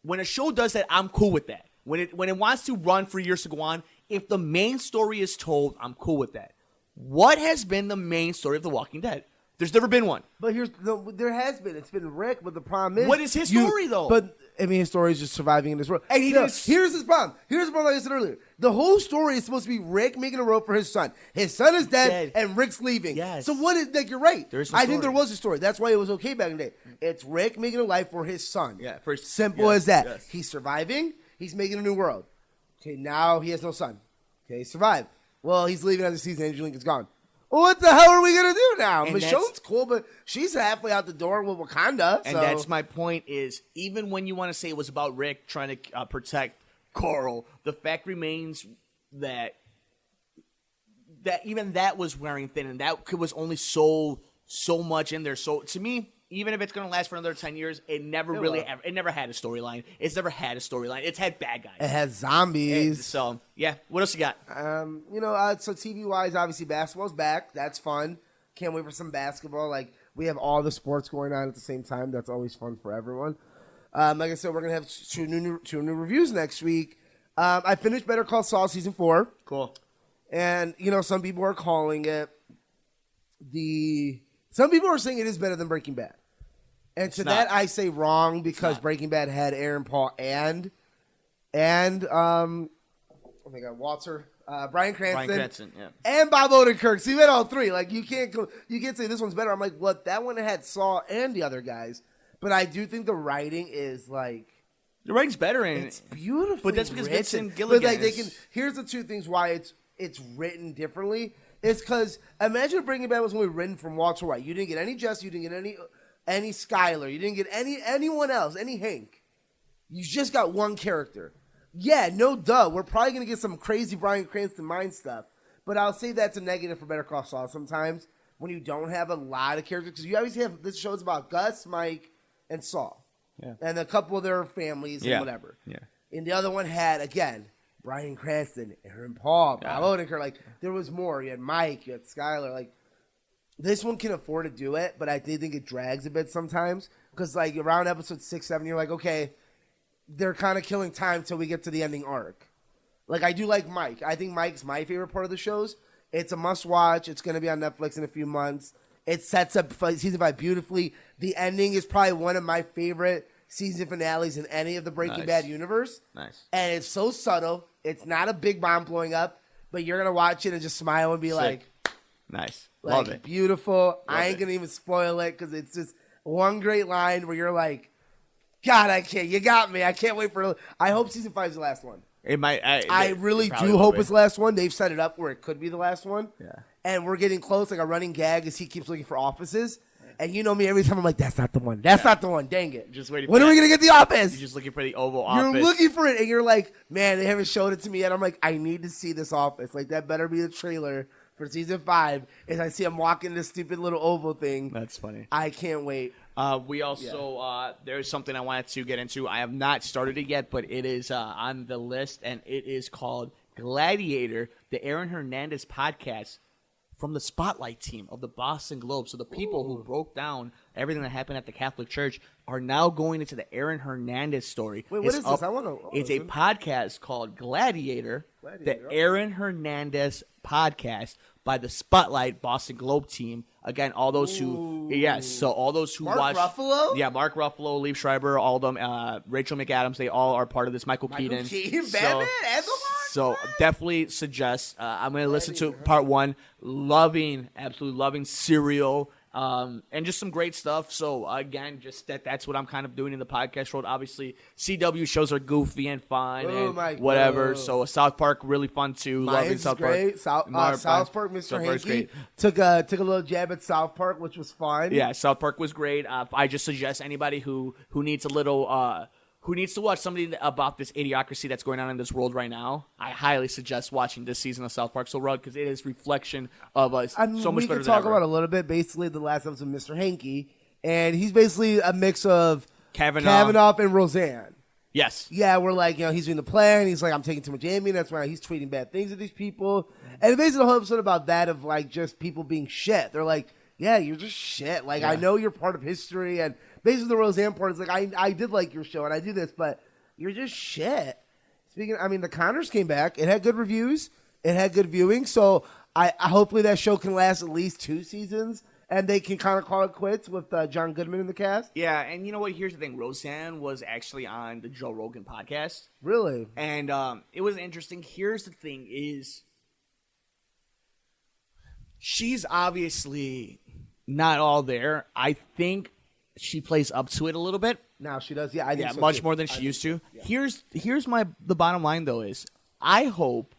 When a show does that, I'm cool with that. When it wants to run for years to go on, if the main story is told, I'm cool with that. What has been the main story of The Walking Dead? There's never been one. But there has been. It's been Rick, but the problem is... What is his story, though? But, I mean, his story is just surviving in this world. And here's his problem. Here's the problem like I said earlier. The whole story is supposed to be Rick making a road for his son. His son is dead. And Rick's leaving. Yes. So what is... Like, you're right. I think there was a story. That's why it was okay back in the day. It's Rick making a life for his son. Yeah. Simple as that. Yes. He's surviving. He's making a new world. Okay, now he has no son. Okay, he survived. Well, he's leaving after the season. Andrew Lincoln's gone. Well, what the hell are we going to do now? Michonne's cool, but she's halfway out the door with Wakanda. And that's my point is, even when you want to say it was about Rick trying to protect Carl, the fact remains that even that was wearing thin, and that was only so much in there. So to me, even if it's going to last for another 10 years, it never had a storyline. It's never had a storyline. It's had bad guys. It has zombies. So, yeah. What else you got? So TV-wise, obviously basketball's back. That's fun. Can't wait for some basketball. Like, we have all the sports going on at the same time. That's always fun for everyone. Like I said, we're going to have two new reviews next week. I finished Better Call Saul Season 4. Cool. And, some people are calling it some people are saying it is better than Breaking Bad. And to that, I say wrong because Breaking Bad had Aaron Paul and oh my God, Walter Bryan Cranston, Bryan Cranston, yeah. and Bob Odenkirk. So you had all three. Like you can't say this one's better. I'm like, what? That one had Saw and the other guys, but I do think the writing is like the writing's better in it's beautiful. But that's because Vincent but Gilligan. like here's the two things why it's written differently. It's because imagine if Breaking Bad was only written from Walter White. You didn't get any Jesse. You didn't get any Skyler. You didn't get anyone else. Any Hank. You just got one character. Yeah, no duh. We're probably going to get some crazy Bryan Cranston mind stuff. But I'll say that's a negative for Better Call Saul sometimes when you don't have a lot of characters. Because you always have, this show's about Gus, Mike, and Saul. Yeah. And a couple of their families and whatever. Yeah. And the other one had, again, Bryan Cranston, Aaron Paul, Bob Odenkirk. Like, there was more. You had Mike, you had Skyler. Like, this one can afford to do it, but I do think it drags a bit sometimes. Because, like, around episode 6, 7, you're like, okay, they're kind of killing time till we get to the ending arc. Like, I do like Mike. I think Mike's my favorite part of the shows. It's a must-watch. It's going to be on Netflix in a few months. It sets up season 5 beautifully. The ending is probably one of my favorite season finales in any of the Breaking Bad universe. Nice. And it's so subtle. It's not a big bomb blowing up, but you're going to watch it and just smile and be like, nice. Love it. Beautiful. I ain't going to even spoil it because it's just one great line where you're like, God, I can't. You got me. I can't wait for. I hope season 5 is the last one. It might. I really do hope it's the last one. They've set it up where it could be the last one. Yeah. And we're getting close. Like a running gag is he keeps looking for offices. And you know me, every time I'm like, that's not the one. That's not the one. Dang it. Just waiting. When are we gonna get the office? You're just looking for the Oval Office. You're looking for it, and you're like, man, they haven't showed it to me yet. I'm like, I need to see this office. Like that better be the trailer for season 5. As I see him walking this stupid little oval thing. That's funny. I can't wait. We also there's something I wanted to get into. I have not started it yet, but it is on the list, and it is called Gladiator, the Aaron Hernandez podcast from the Spotlight team of the Boston Globe. So the people who broke down everything that happened at the Catholic Church are now going into the Aaron Hernandez story. Wait, what is this? I want to. It's a podcast called Gladiator, the Aaron Hernandez podcast by the Spotlight Boston Globe team. Again, all those who, all those who watch. Mark Ruffalo? Yeah, Mark Ruffalo, Liev Schreiber, all of them, Rachel McAdams, they all are part of this. Michael Keaton. Batman, so definitely suggest. I'm going to listen to part 1. Absolutely loving Serial. And just some great stuff. So again, just that's what I'm kind of doing in the podcast world. Obviously, CW shows are goofy and fun and whatever. So South Park really fun too. Loving South Park. South Park, Mr. Hanky took a little jab at South Park, which was fun. Yeah, South Park was great. I just suggest anybody who needs a little. Who needs to watch something about this idiocracy that's going on in this world right now? I highly suggest watching this season of South Park So Rug because it is reflection of us so much better than ever. We can talk about a little bit. Basically, the last episode of Mr. Hanky, and he's basically a mix of Kavanaugh and Roseanne. Yes. Yeah, we're like, he's doing the plan. He's like, I'm taking too much Amy. That's why he's tweeting bad things at these people. And basically the whole episode about that of like just people being shit. They're like, yeah, you're just shit. Like, I know you're part of history and basically, the Roseanne part is like, I did like your show, and I do this, but you're just shit. The Connors came back. It had good reviews. It had good viewing. So, I hopefully that show can last at least 2 seasons, and they can kind of call it quits with John Goodman in the cast. Yeah, and you know what? Here's the thing. Roseanne was actually on the Joe Rogan podcast. Really? And it was interesting. Here's the thing is she's obviously not all there. I think she plays up to it a little bit. Now she does, I think so much too. more than she used to. Yeah. Here's the bottom line though is I hope,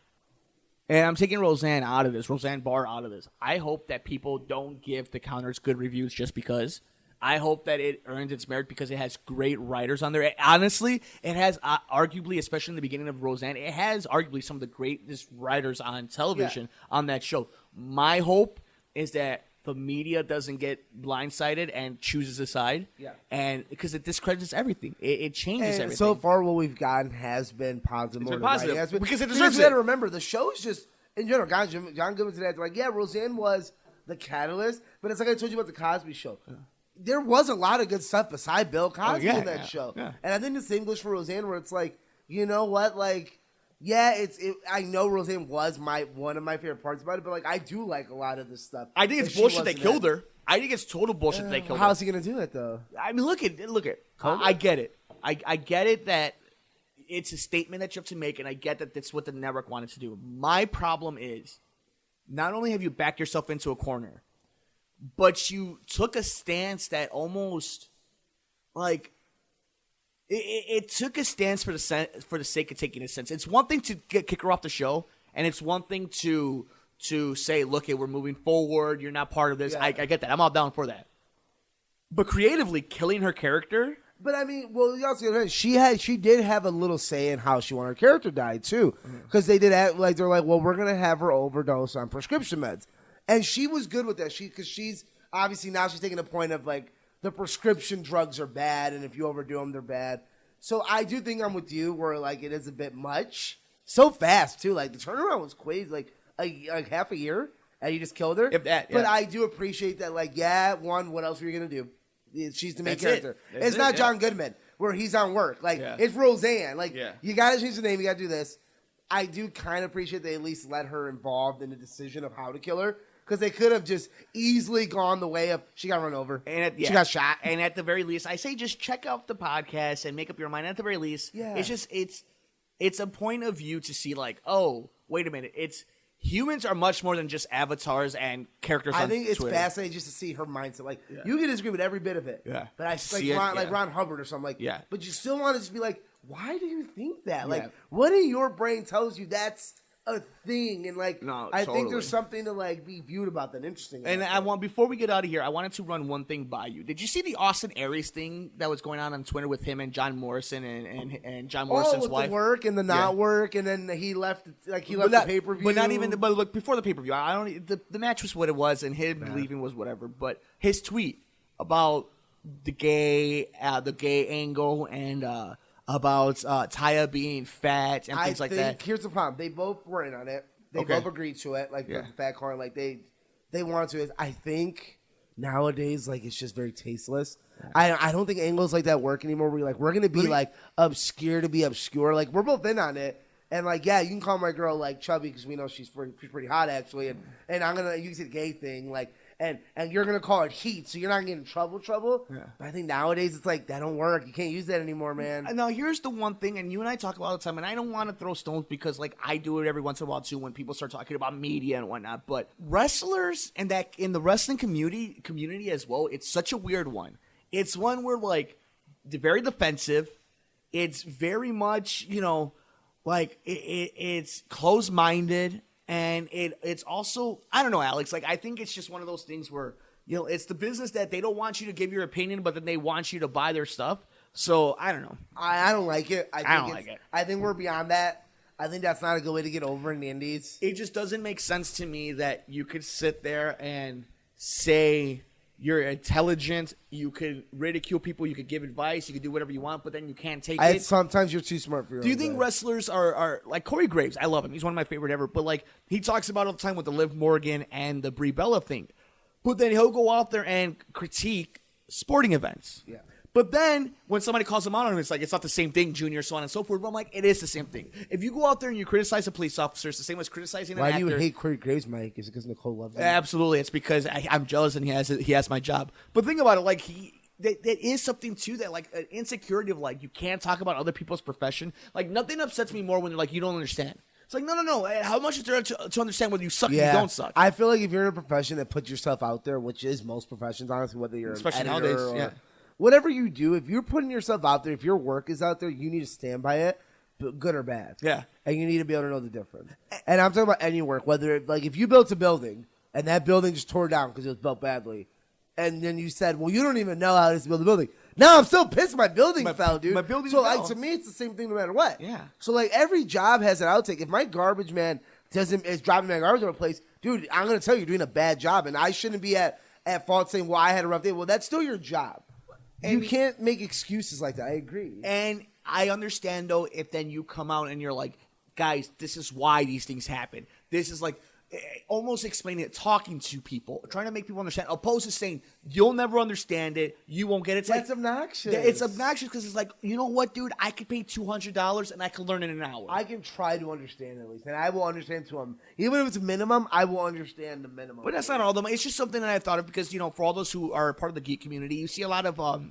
and I'm taking Roseanne Barr out of this. I hope that people don't give the Counters good reviews just because. I hope that it earns its merit because it has great writers on there. Honestly, it has arguably, especially in the beginning of Roseanne, it has arguably some of the greatest writers on television on that show. My hope is that the media doesn't get blindsided and chooses a side. Yeah. And because it discredits everything. It changes everything. So far, what we've gotten has been positive. It's been positive. Because it deserves it. You got to remember, the show is just, in general, John Goodman today, like, Roseanne was the catalyst, but it's like I told you about the Cosby Show. Yeah. There was a lot of good stuff beside Bill Cosby in that show. Yeah. And I think the same goes for Roseanne, where it's like, you know what, like, I know Roseanne was one of my favorite parts about it, but like I do like a lot of this stuff. I think it's bullshit they killed her. I think it's total bullshit they killed her. How's he gonna do it though? I mean, look at. I get it. I get it that it's a statement that you have to make, and I get that that's what the network wanted to do. My problem is, not only have you backed yourself into a corner, but you took a stance that almost, like, it took a stance for the sake of taking a stance. It's one thing to kick her off the show, and it's one thing to say, look, we're moving forward, you're not part of this. Yeah. I get that. I'm all down for that. But creatively killing her character... But I mean, well, she did have a little say in how she wanted her character died too, because they did act like they're like, well, we're gonna have her overdose on prescription meds, and she was good with that. Because she's obviously now she's taking a point of like the prescription drugs are bad, and if you overdo them, they're bad. So I do think I'm with you, where like it is a bit much, so fast too. Like the turnaround was crazy, like half a year, and you just killed her. If that, yeah. But I do appreciate that. Like, what else were you gonna do? She's the main That's character. It's not John Goodman where he's on work. Like it's Roseanne. Like you gotta change the name. You gotta do this. I do kind of appreciate they at least let her involved in the decision of how to kill her, because they could have just easily gone the way of she got run over and she got shot. And at the very least, I say just check out the podcast and make up your mind. At the very least, it's just it's a point of view to see like, oh, wait a minute, humans are much more than just avatars and characters. I think it's Twitter. fascinating just to see her mindset. Like you can disagree with every bit of it. Yeah. But like Ron Hubbard or something like. Yeah. But you still want to just be like, why do you think that? Like, what in your brain tells you that's a thing? And like, I think there's something to like be viewed about that interesting. And before we get out of here, I wanted to run one thing by you. Did you see the Austin Aries thing that was going on Twitter with him and John Morrison and John Morrison's wife? The work and the not work, and then he left the pay per view. But not even. But look, before the pay per view, I don't. The match was what it was, and him leaving was whatever. But his tweet about the gay angle and about Taya being fat and things like that. Here's the problem: they both were in on it. They both agreed to it. Like the fat corn, like they wanted to. I think nowadays, like it's just very tasteless. I don't think angles like that work anymore. We're gonna be like obscure to be obscure. Like we're both in on it. And like, yeah, you can call my girl like chubby because we know she's pretty hot actually. And I'm gonna use the gay thing like. And you're going to call it heat, so you're not getting in trouble. Yeah. But I think nowadays it's like, that don't work. You can't use that anymore, man. Now, here's the one thing, and you and I talk about all the time, and I don't want to throw stones because, like, I do it every once in a while, too, when people start talking about media and whatnot. But wrestlers and that in the wrestling community as well, it's such a weird one. It's one where, like, they're very defensive. It's very much, like, it's closed-minded. And it's also, I don't know, Alex, like I think it's just one of those things where, it's the business that they don't want you to give your opinion, but then they want you to buy their stuff. So, I don't know. I don't like it. I don't like it. I think we're beyond that. I think that's not a good way to get over in the indies. It just doesn't make sense to me that you could sit there and say you're intelligent, you could ridicule people, you could give advice, you could do whatever you want, but then you can't take it. Sometimes you're too smart for your Do you think wrestlers are like Corey Graves? I love him. He's one of my favorite ever. But like he talks about all the time with the Liv Morgan and the Brie Bella thing. But then he'll go out there and critique sporting events. Yeah. But then when somebody calls him out on him, it's like, it's not the same thing, Junior, so on and so forth. But I'm like, it is the same thing. If you go out there and you criticize a police officer, it's the same as criticizing an actor. Why do you hate Corey Graves, Mike? Is it because Nicole loves him? Absolutely. It's because I'm jealous and he has my job. But think about it, like that is something too that like an insecurity of like you can't talk about other people's profession. Like nothing upsets me more when they're like, you don't understand. It's like, no. How much is there to understand whether you suck or you don't suck? I feel like if you're in a profession that puts yourself out there, which is most professions, honestly, whether you're especially an editor nowadays, or whatever you do, if you're putting yourself out there, if your work is out there, you need to stand by it, good or bad. Yeah. And you need to be able to know the difference. And I'm talking about any work, whether like if you built a building and that building just tore down because it was built badly, and then you said, well, you don't even know how to build a building. Now I'm still pissed my building fell, dude. My building fell. Like, to me, it's the same thing no matter what. Yeah. So like every job has an outtake. If my garbage man is driving my garbage to a place, dude, I'm gonna tell you, you're doing a bad job, and I shouldn't be at fault saying, well, I had a rough day. Well, that's still your job. And you can't make excuses like that. I agree. And I understand, though, if then you come out and you're like, guys, this is why these things happen. This is like almost explaining it, talking to people, trying to make people understand, opposed to saying, you'll never understand it, you won't get it. That's obnoxious. It's obnoxious because it's like, you know what, dude? I could pay $200 and I could learn in an hour. I can try to understand at least, and I will understand to them. Even if it's minimum, I will understand the minimum. But that's not all of them. It's just something that I thought of because, for all those who are part of the geek community, you see a lot of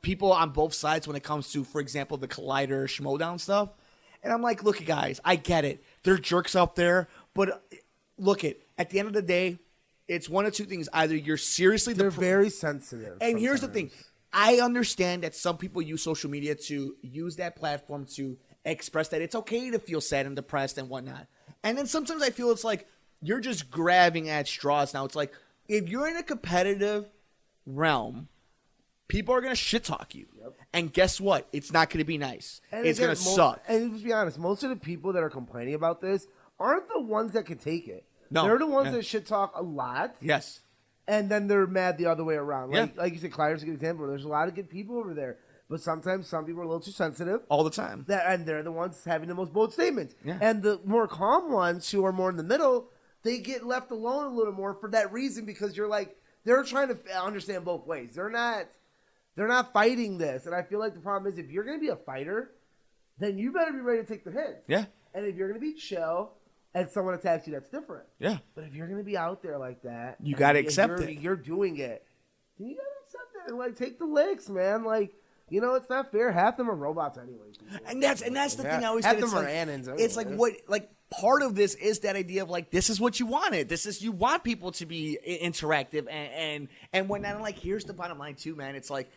people on both sides when it comes to, for example, the Collider Schmodown stuff. And I'm like, look, guys, I get it. There are jerks out there, but look, at the end of the day, it's one of two things. Either you're seriously they're very sensitive. And here's the thing. I understand that some people use social media to use that platform to express that it's okay to feel sad and depressed and whatnot. And then sometimes I feel it's like you're just grabbing at straws now. It's like if you're in a competitive realm, people are going to shit talk you. Yep. And guess what? It's not going to be nice. And it's going to suck. And to be honest, most of the people that are complaining about this aren't the ones that can take it. No. They're the ones that shit talk a lot. Yes. And then they're mad the other way around. Like you said, Clyde's a good example. There's a lot of good people over there. But sometimes some people are a little too sensitive. All the time. And they're the ones having the most bold statements. Yeah. And the more calm ones who are more in the middle, they get left alone a little more for that reason because you're like, they're trying to understand both ways. They're not fighting this. And I feel like the problem is if you're going to be a fighter, then you better be ready to take the hits. Yeah. And if you're going to be chill and someone attacks you, that's different. Yeah. But if you're going to be out there like that, you got to accept it. You're doing it. Then you got to accept it and like take the licks, man. Like, you know, it's not fair. Half them are robots anyway. And that's the thing I always half say. Them are Annans anyway. It's like part of this is that idea of like this is what you wanted. You want people to be interactive and whatnot. And like here's the bottom line too, man. It's like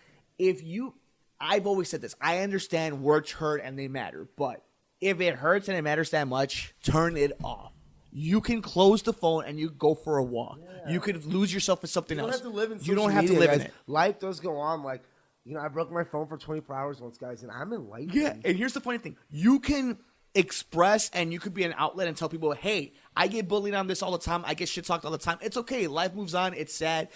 I've always said this. I understand words hurt and they matter, but if it hurts and it matters that much, turn it off. You can close the phone and you go for a walk. Yeah. You could lose yourself in something else. You don't have to live in it. Life does go on. Like, you know, I broke my phone for 24 hours once, guys, and I'm in life. Yeah, and here's the funny thing. You can express and you could be an outlet and tell people, hey, I get bullied on this all the time. I get shit talked all the time. It's okay. Life moves on. It's sad.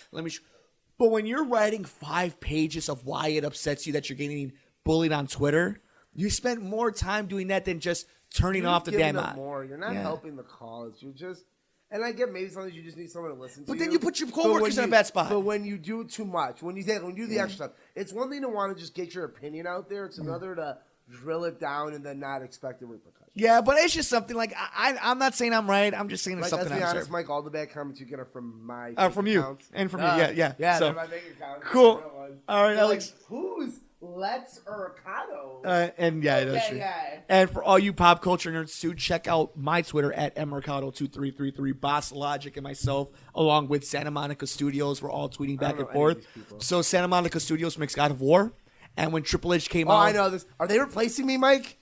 But when you're writing 5 pages of why it upsets you that you're getting bullied on Twitter, you spend more time doing that than just turning off the damn app. You're not helping the cause. You're just, and I get maybe sometimes you just need someone to listen to. But then you put your coworkers in a bad spot. But when you do it too much, when you do the extra stuff, it's one thing to want to just get your opinion out there. It's another to drill it down and then not expect the repercussions. Yeah, but it's just something like I'm not saying I'm right. I'm just saying it's something. Let's be honest, Mike. All the bad comments you get are from my from you accounts. And from you. Yeah. So my bank account. Cool. All right, Alex. Who's Lex Mercado? And yeah, that's true. And for all you pop culture nerds too, check out my Twitter at mmercado2333. Boss Logic and myself, along with Santa Monica Studios, we're all tweeting back and forth. So Santa Monica Studios makes God of War, and when Triple H came out, I know this. Are they replacing me, Mike?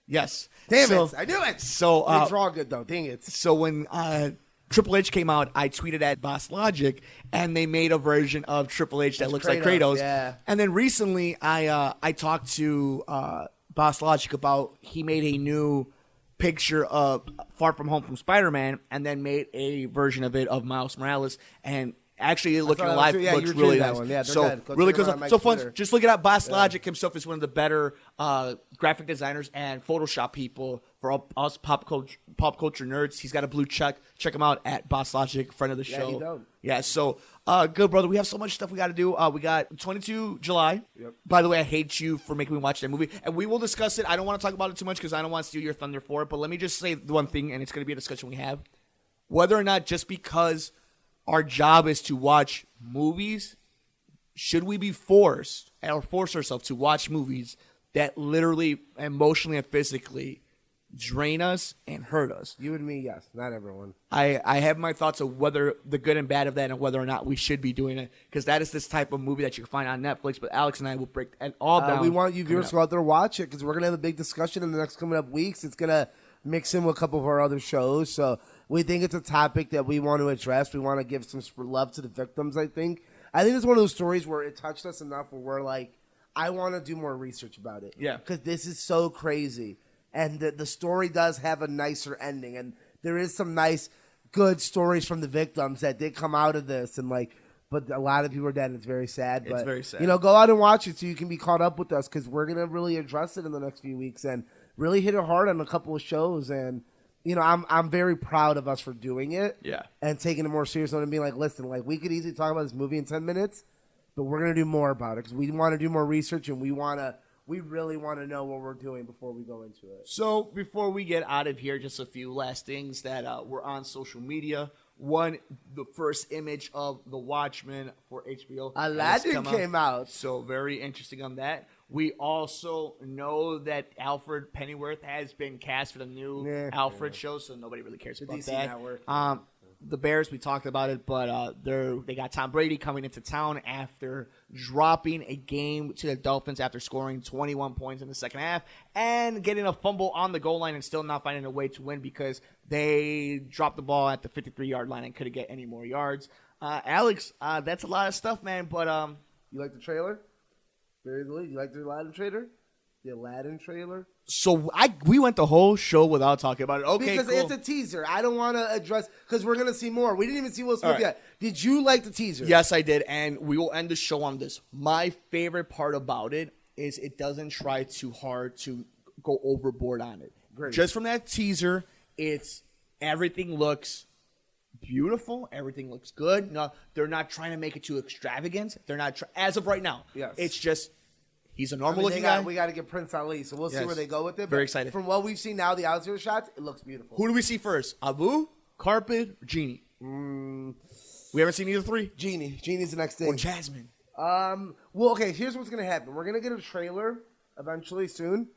Yes. Damn it! I knew it. So it's all good though. Dang it. So when Triple H came out, I tweeted at Boss Logic, and they made a version of Triple H that looks like Kratos. Yeah. And then recently, I talked to Boss Logic about he made a new picture of Far From Home from Spider-Man, and then made a version of it of Miles Morales, and actually looking live looks really nice. Yeah, so really cool. So fun. Just look it up. Boss Logic himself is one of the better graphic designers and Photoshop people for us pop culture nerds. He's got a blue check. Check him out at Boss Logic, friend of the show. Yeah, so good, brother. We have so much stuff we got to do. We got 22 July. Yep. By the way, I hate you for making me watch that movie, and we will discuss it. I don't want to talk about it too much because I don't want to steal your thunder for it. But let me just say the one thing, and it's going to be a discussion we have: whether or not just because our job is to watch movies, should we be forced or force ourselves to watch movies that literally emotionally and physically drain us and hurt us? You and me, yes. Not everyone. I have my thoughts of whether the good and bad of that and whether or not we should be doing it, because that is this type of movie that you can find on Netflix. But Alex and I will break it all down. We want you viewers to go out there and watch it because we're going to have a big discussion in the next coming up weeks. It's going to mix in with a couple of our other shows. So we think it's a topic that we want to address. We want to give some love to the victims, I think. It's one of those stories where it touched us enough where we're like, I want to do more research about it. Yeah. Because this is so crazy. And the story does have a nicer ending. And there is some nice, good stories from the victims that did come out of this. And but a lot of people are dead, and it's very sad. But, it's very sad. Go out and watch it so you can be caught up with us because we're going to really address it in the next few weeks and really hit it hard on a couple of shows. And, I'm very proud of us for doing it. Yeah. And taking it more serious and being like, listen, we could easily talk about this movie in 10 minutes, but we're going to do more about it because we want to do more research and we really want to know what we're doing before we go into it. So before we get out of here, just a few last things that were on social media. One, the first image of The Watchmen for HBO. Aladdin came out. So very interesting on that. We also know that Alfred Pennyworth has been cast for the new Alfred show, so nobody really cares about DC that. Network. The Bears, we talked about it, but they got Tom Brady coming into town after dropping a game to the Dolphins after scoring 21 points in the second half and getting a fumble on the goal line and still not finding a way to win because they dropped the ball at the 53-yard line and couldn't get any more yards. Alex, that's a lot of stuff, man, but you like the trailer? Very good. You like the Aladdin trailer? The Aladdin trailer? So we went the whole show without talking about it. Okay, because cool. it's a teaser. I don't want to address because we're gonna see more. We didn't even see Will Smith yet. Did you like the teaser? Yes, I did, and we will end the show on this. My favorite part about it is it doesn't try too hard to go overboard on it. Great. Just from that teaser, everything looks beautiful. Everything looks good. No, they're not trying to make it too extravagant. They're not as of right now. Yes. It's just. He's a normal-looking guy. We got to get Prince Ali, so we'll see where they go with it. Very excited. From what we've seen now, the outside shots, it looks beautiful. Who do we see first? Abu, Carpet, or Genie? We haven't seen either three? Genie. Genie's the next thing. Or Jasmine. Well, okay, here's what's going to happen. We're going to get a trailer eventually soon,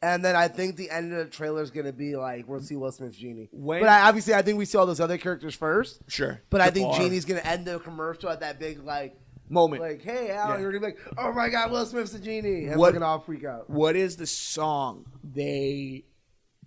and then I think the end of the trailer is going to be like, we'll see Will Smith's Genie. But obviously, I think we see all those other characters first. Sure. But I think Genie's going to end the commercial at that big, moment. Like, hey, Al, you're going to be like, oh my God, Will Smith's the Genie. And we're going to all freak out. What is the song they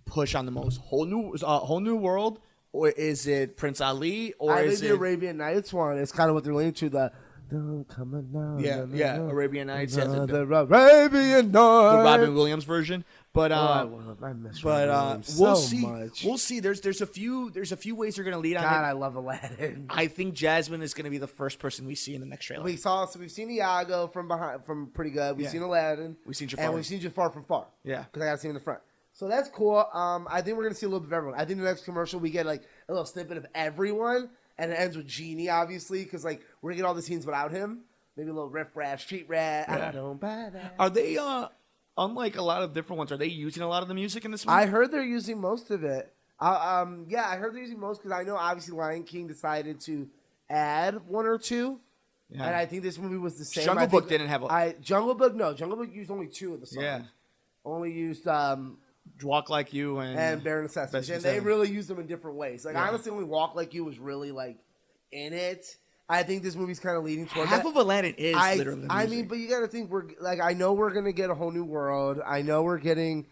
push on the most? Whole New World? Or is it Prince Ali? Or I is think it the Arabian Nights one? It's kind of what they're leaning to. Don't come on now. Yeah, Arabian Nights. The Arabian Nights. The Robin Williams version. But I miss Robin we'll so see. much. We'll see. There's a few ways they're gonna lead on it. God, I love Aladdin. I think Jasmine is gonna be the first person we see in the next trailer. We've seen Iago from pretty good. We've seen Aladdin. We've seen Jafar. And we've seen Jafar from far. Yeah. Because I got to see him in the front. So that's cool. I think we're gonna see a little bit of everyone. I think the next commercial we get like a little snippet of everyone, and it ends with Genie, obviously, because like we're gonna get all the scenes without him. Maybe a little riff raff, street rat. Yeah. I don't buy that. Are they unlike a lot of different ones? Are they using a lot of the music in this one? I heard they're using most of it. I heard they're using most because I know obviously Lion King decided to add one or two. Yeah. And I think this movie was the same. Jungle Book didn't have Jungle Book used only two of the songs. Yeah. Only used Walk Like You and Bare Necessities. And they really used them in different ways. Like honestly, only Walk Like You was really like in it. I think this movie's kind of leading towards half that. of Aladdin is literally the music. I mean, but you got to think I know we're gonna get a whole new world. I know we're getting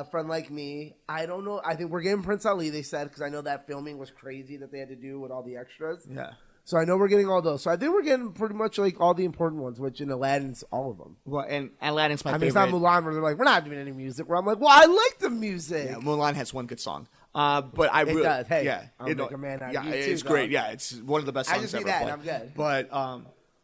Friend Like Me. I don't know. I think we're getting Prince Ali. They said because I know that filming was crazy that they had to do with all the extras. Yeah. So I know we're getting all those. So I think we're getting pretty much like all the important ones, which in Aladdin's all of them. Well, and Aladdin's my favorite. I mean, it's not Mulan where they're like, we're not doing any music. Where I'm like, well, I like the music. Yeah, Mulan has one good song. But I really, does. Hey, yeah, I'll make a man out of you it's too, great. dog. Yeah, it's one of the best songs I just ever. see that, and I'm good. But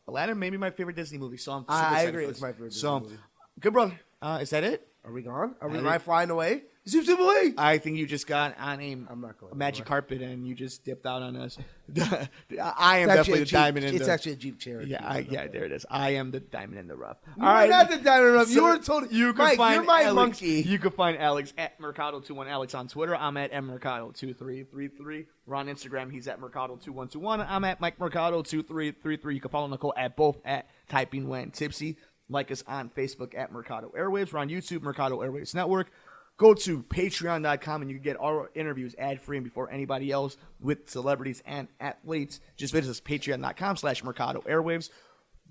Aladdin may be my favorite Disney movie, so I'm super I excited agree. for It's this. my favorite Disney So, movie. good brother. Is that it? Are we gone? Am think- I flying away? Zoom, zoom away. I think you just got on I'm not going a magic anywhere. carpet and you just dipped out on us. I am definitely the diamond in the. It's actually a Jeep Cherokee. Yeah, there it is. I am the diamond in the rough. You're not the diamond rough. So You were told. you can Mike, find you're my Alex, monkey. You can find Alex at Mercado21 Alex on Twitter. I'm at mmercado2333. We're on Instagram. He's at Mercado2121. I'm at Mike Mercado2333. You can follow Nicole at both at Typing When Tipsy. Like us on Facebook at Mercado Airwaves. We're on YouTube, Mercado Airwaves Network. Go to patreon.com and you can get our interviews ad-free and before anybody else with celebrities and athletes. Just visit us, patreon.com/Mercado Airwaves.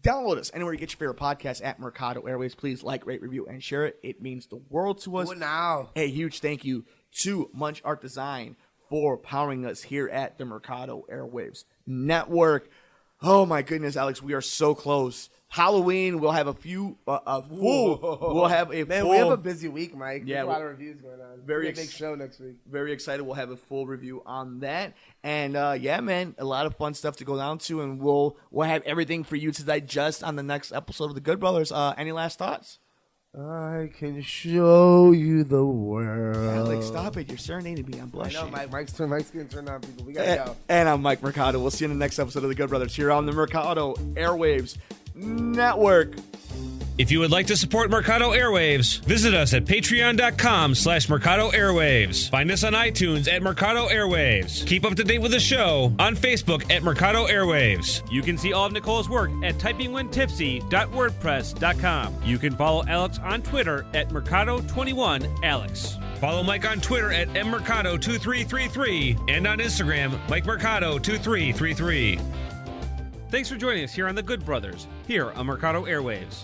Download us anywhere you get your favorite podcast at Mercado Airwaves. Please like, rate, review, and share it. It means the world to us. Do it now. A huge thank you to Munch Art Design for powering us here at the Mercado Airwaves Network. Oh my goodness, Alex, we are so close. Halloween, we'll have we'll have a Man, full, we have a busy week, Mike. Yeah, There's a lot of reviews going on. very Big show next week. Very excited. We'll have a full review on that. And yeah, man, a lot of fun stuff to go down to, and we'll have everything for you to digest on the next episode of The Good Brothers. Any last thoughts? I can show you the world. Alex, stop it. You're serenading me. I'm blushing. I know, Mike's getting turned on, people. We gotta go. And I'm Mike Mercado. We'll see you in the next episode of The Good Brothers here on the Mercado Airwaves Network. If you would like to support Mercado Airwaves, visit us at patreon.com/Mercado Airwaves. Find us on iTunes at Mercado Airwaves. Keep up to date with the show on Facebook at Mercado Airwaves. You can see all of Nicole's work at typingwhentipsy.wordpress.com. You can follow Alex on Twitter at Mercado21Alex. Follow Mike on Twitter at mmercado2333 and on Instagram, MikeMercado2333. Thanks for joining us here on The Good Brothers, here on Mercado Airwaves.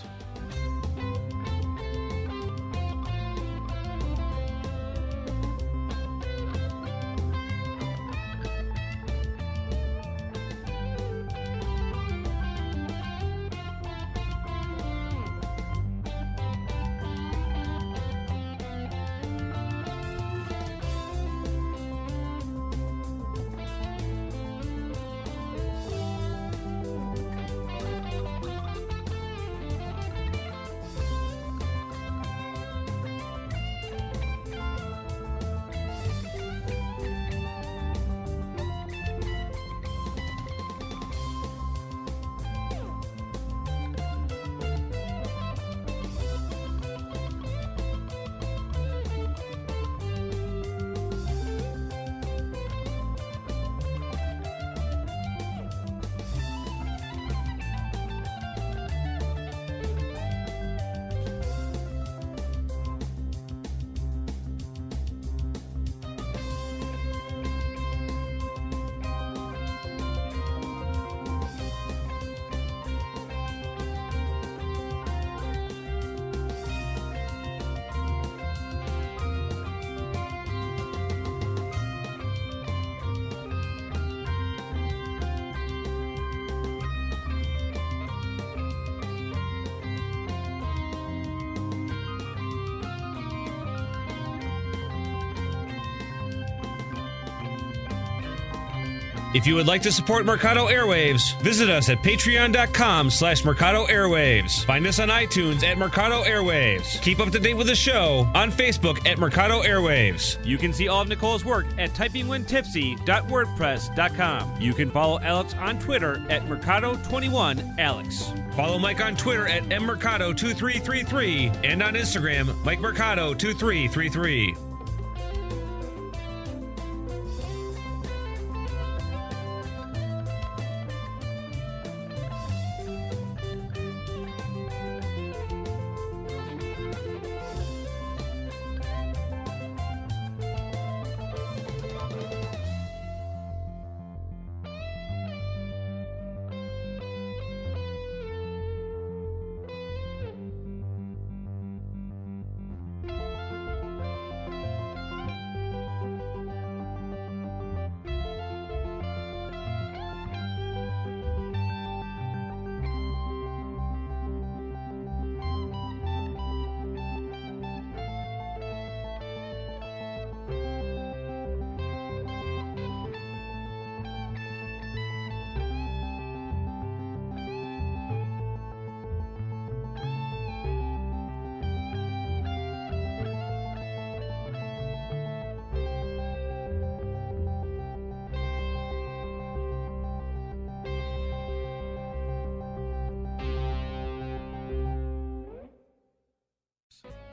If you would like to support Mercado Airwaves, visit us at patreon.com/Mercado Airwaves. Find us on iTunes at Mercado Airwaves. Keep up to date with the show on Facebook at Mercado Airwaves. You can see all of Nicole's work at typingwhentipsy.wordpress.com. You can follow Alex on Twitter at Mercado21Alex. Follow Mike on Twitter at mmercado2333 and on Instagram, MikeMercado2333.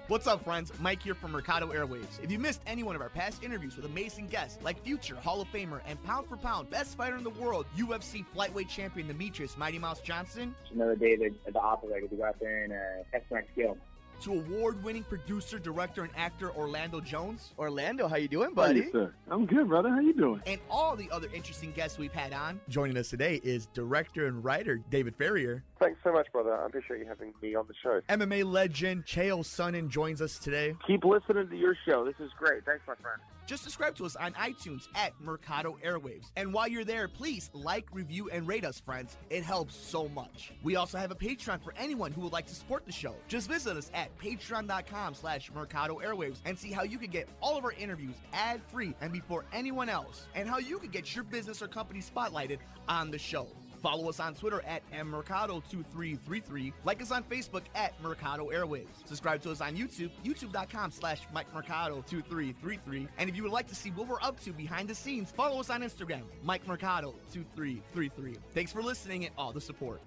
What's up, friends? Mike here from Mercado Airwaves. If you missed any one of our past interviews with amazing guests like future Hall of Famer and pound for pound best fighter in the world, UFC flyweight champion Demetrius Mighty Mouse Johnson, Another day at the operator to go out there and test my skill. to award-winning producer, director, and actor Orlando Jones, Orlando, how you doing, How are buddy? you, sir? I'm good, brother. How you doing? and all the other interesting guests we've had on. Joining us today is director and writer David Ferrier. Thanks so much, brother. I appreciate you having me on the show. MMA legend Chael Sonnen joins us today. Keep listening to your show. This is great. Thanks, my friend. Just subscribe to us on iTunes at Mercado Airwaves. And while you're there, please like, review, and rate us, friends. It helps so much. We also have a Patreon for anyone who would like to support the show. Just visit us at patreon.com/Mercado Airwaves and see how you can get all of our interviews ad-free and before anyone else, and how you can get your business or company spotlighted on the show. Follow us on Twitter at mmercado2333. Like us on Facebook at Mercado Airwaves. Subscribe to us on YouTube, youtube.com/MikeMercado2333. And if you would like to see what we're up to behind the scenes, follow us on Instagram, MikeMercado2333. Thanks for listening and all the support.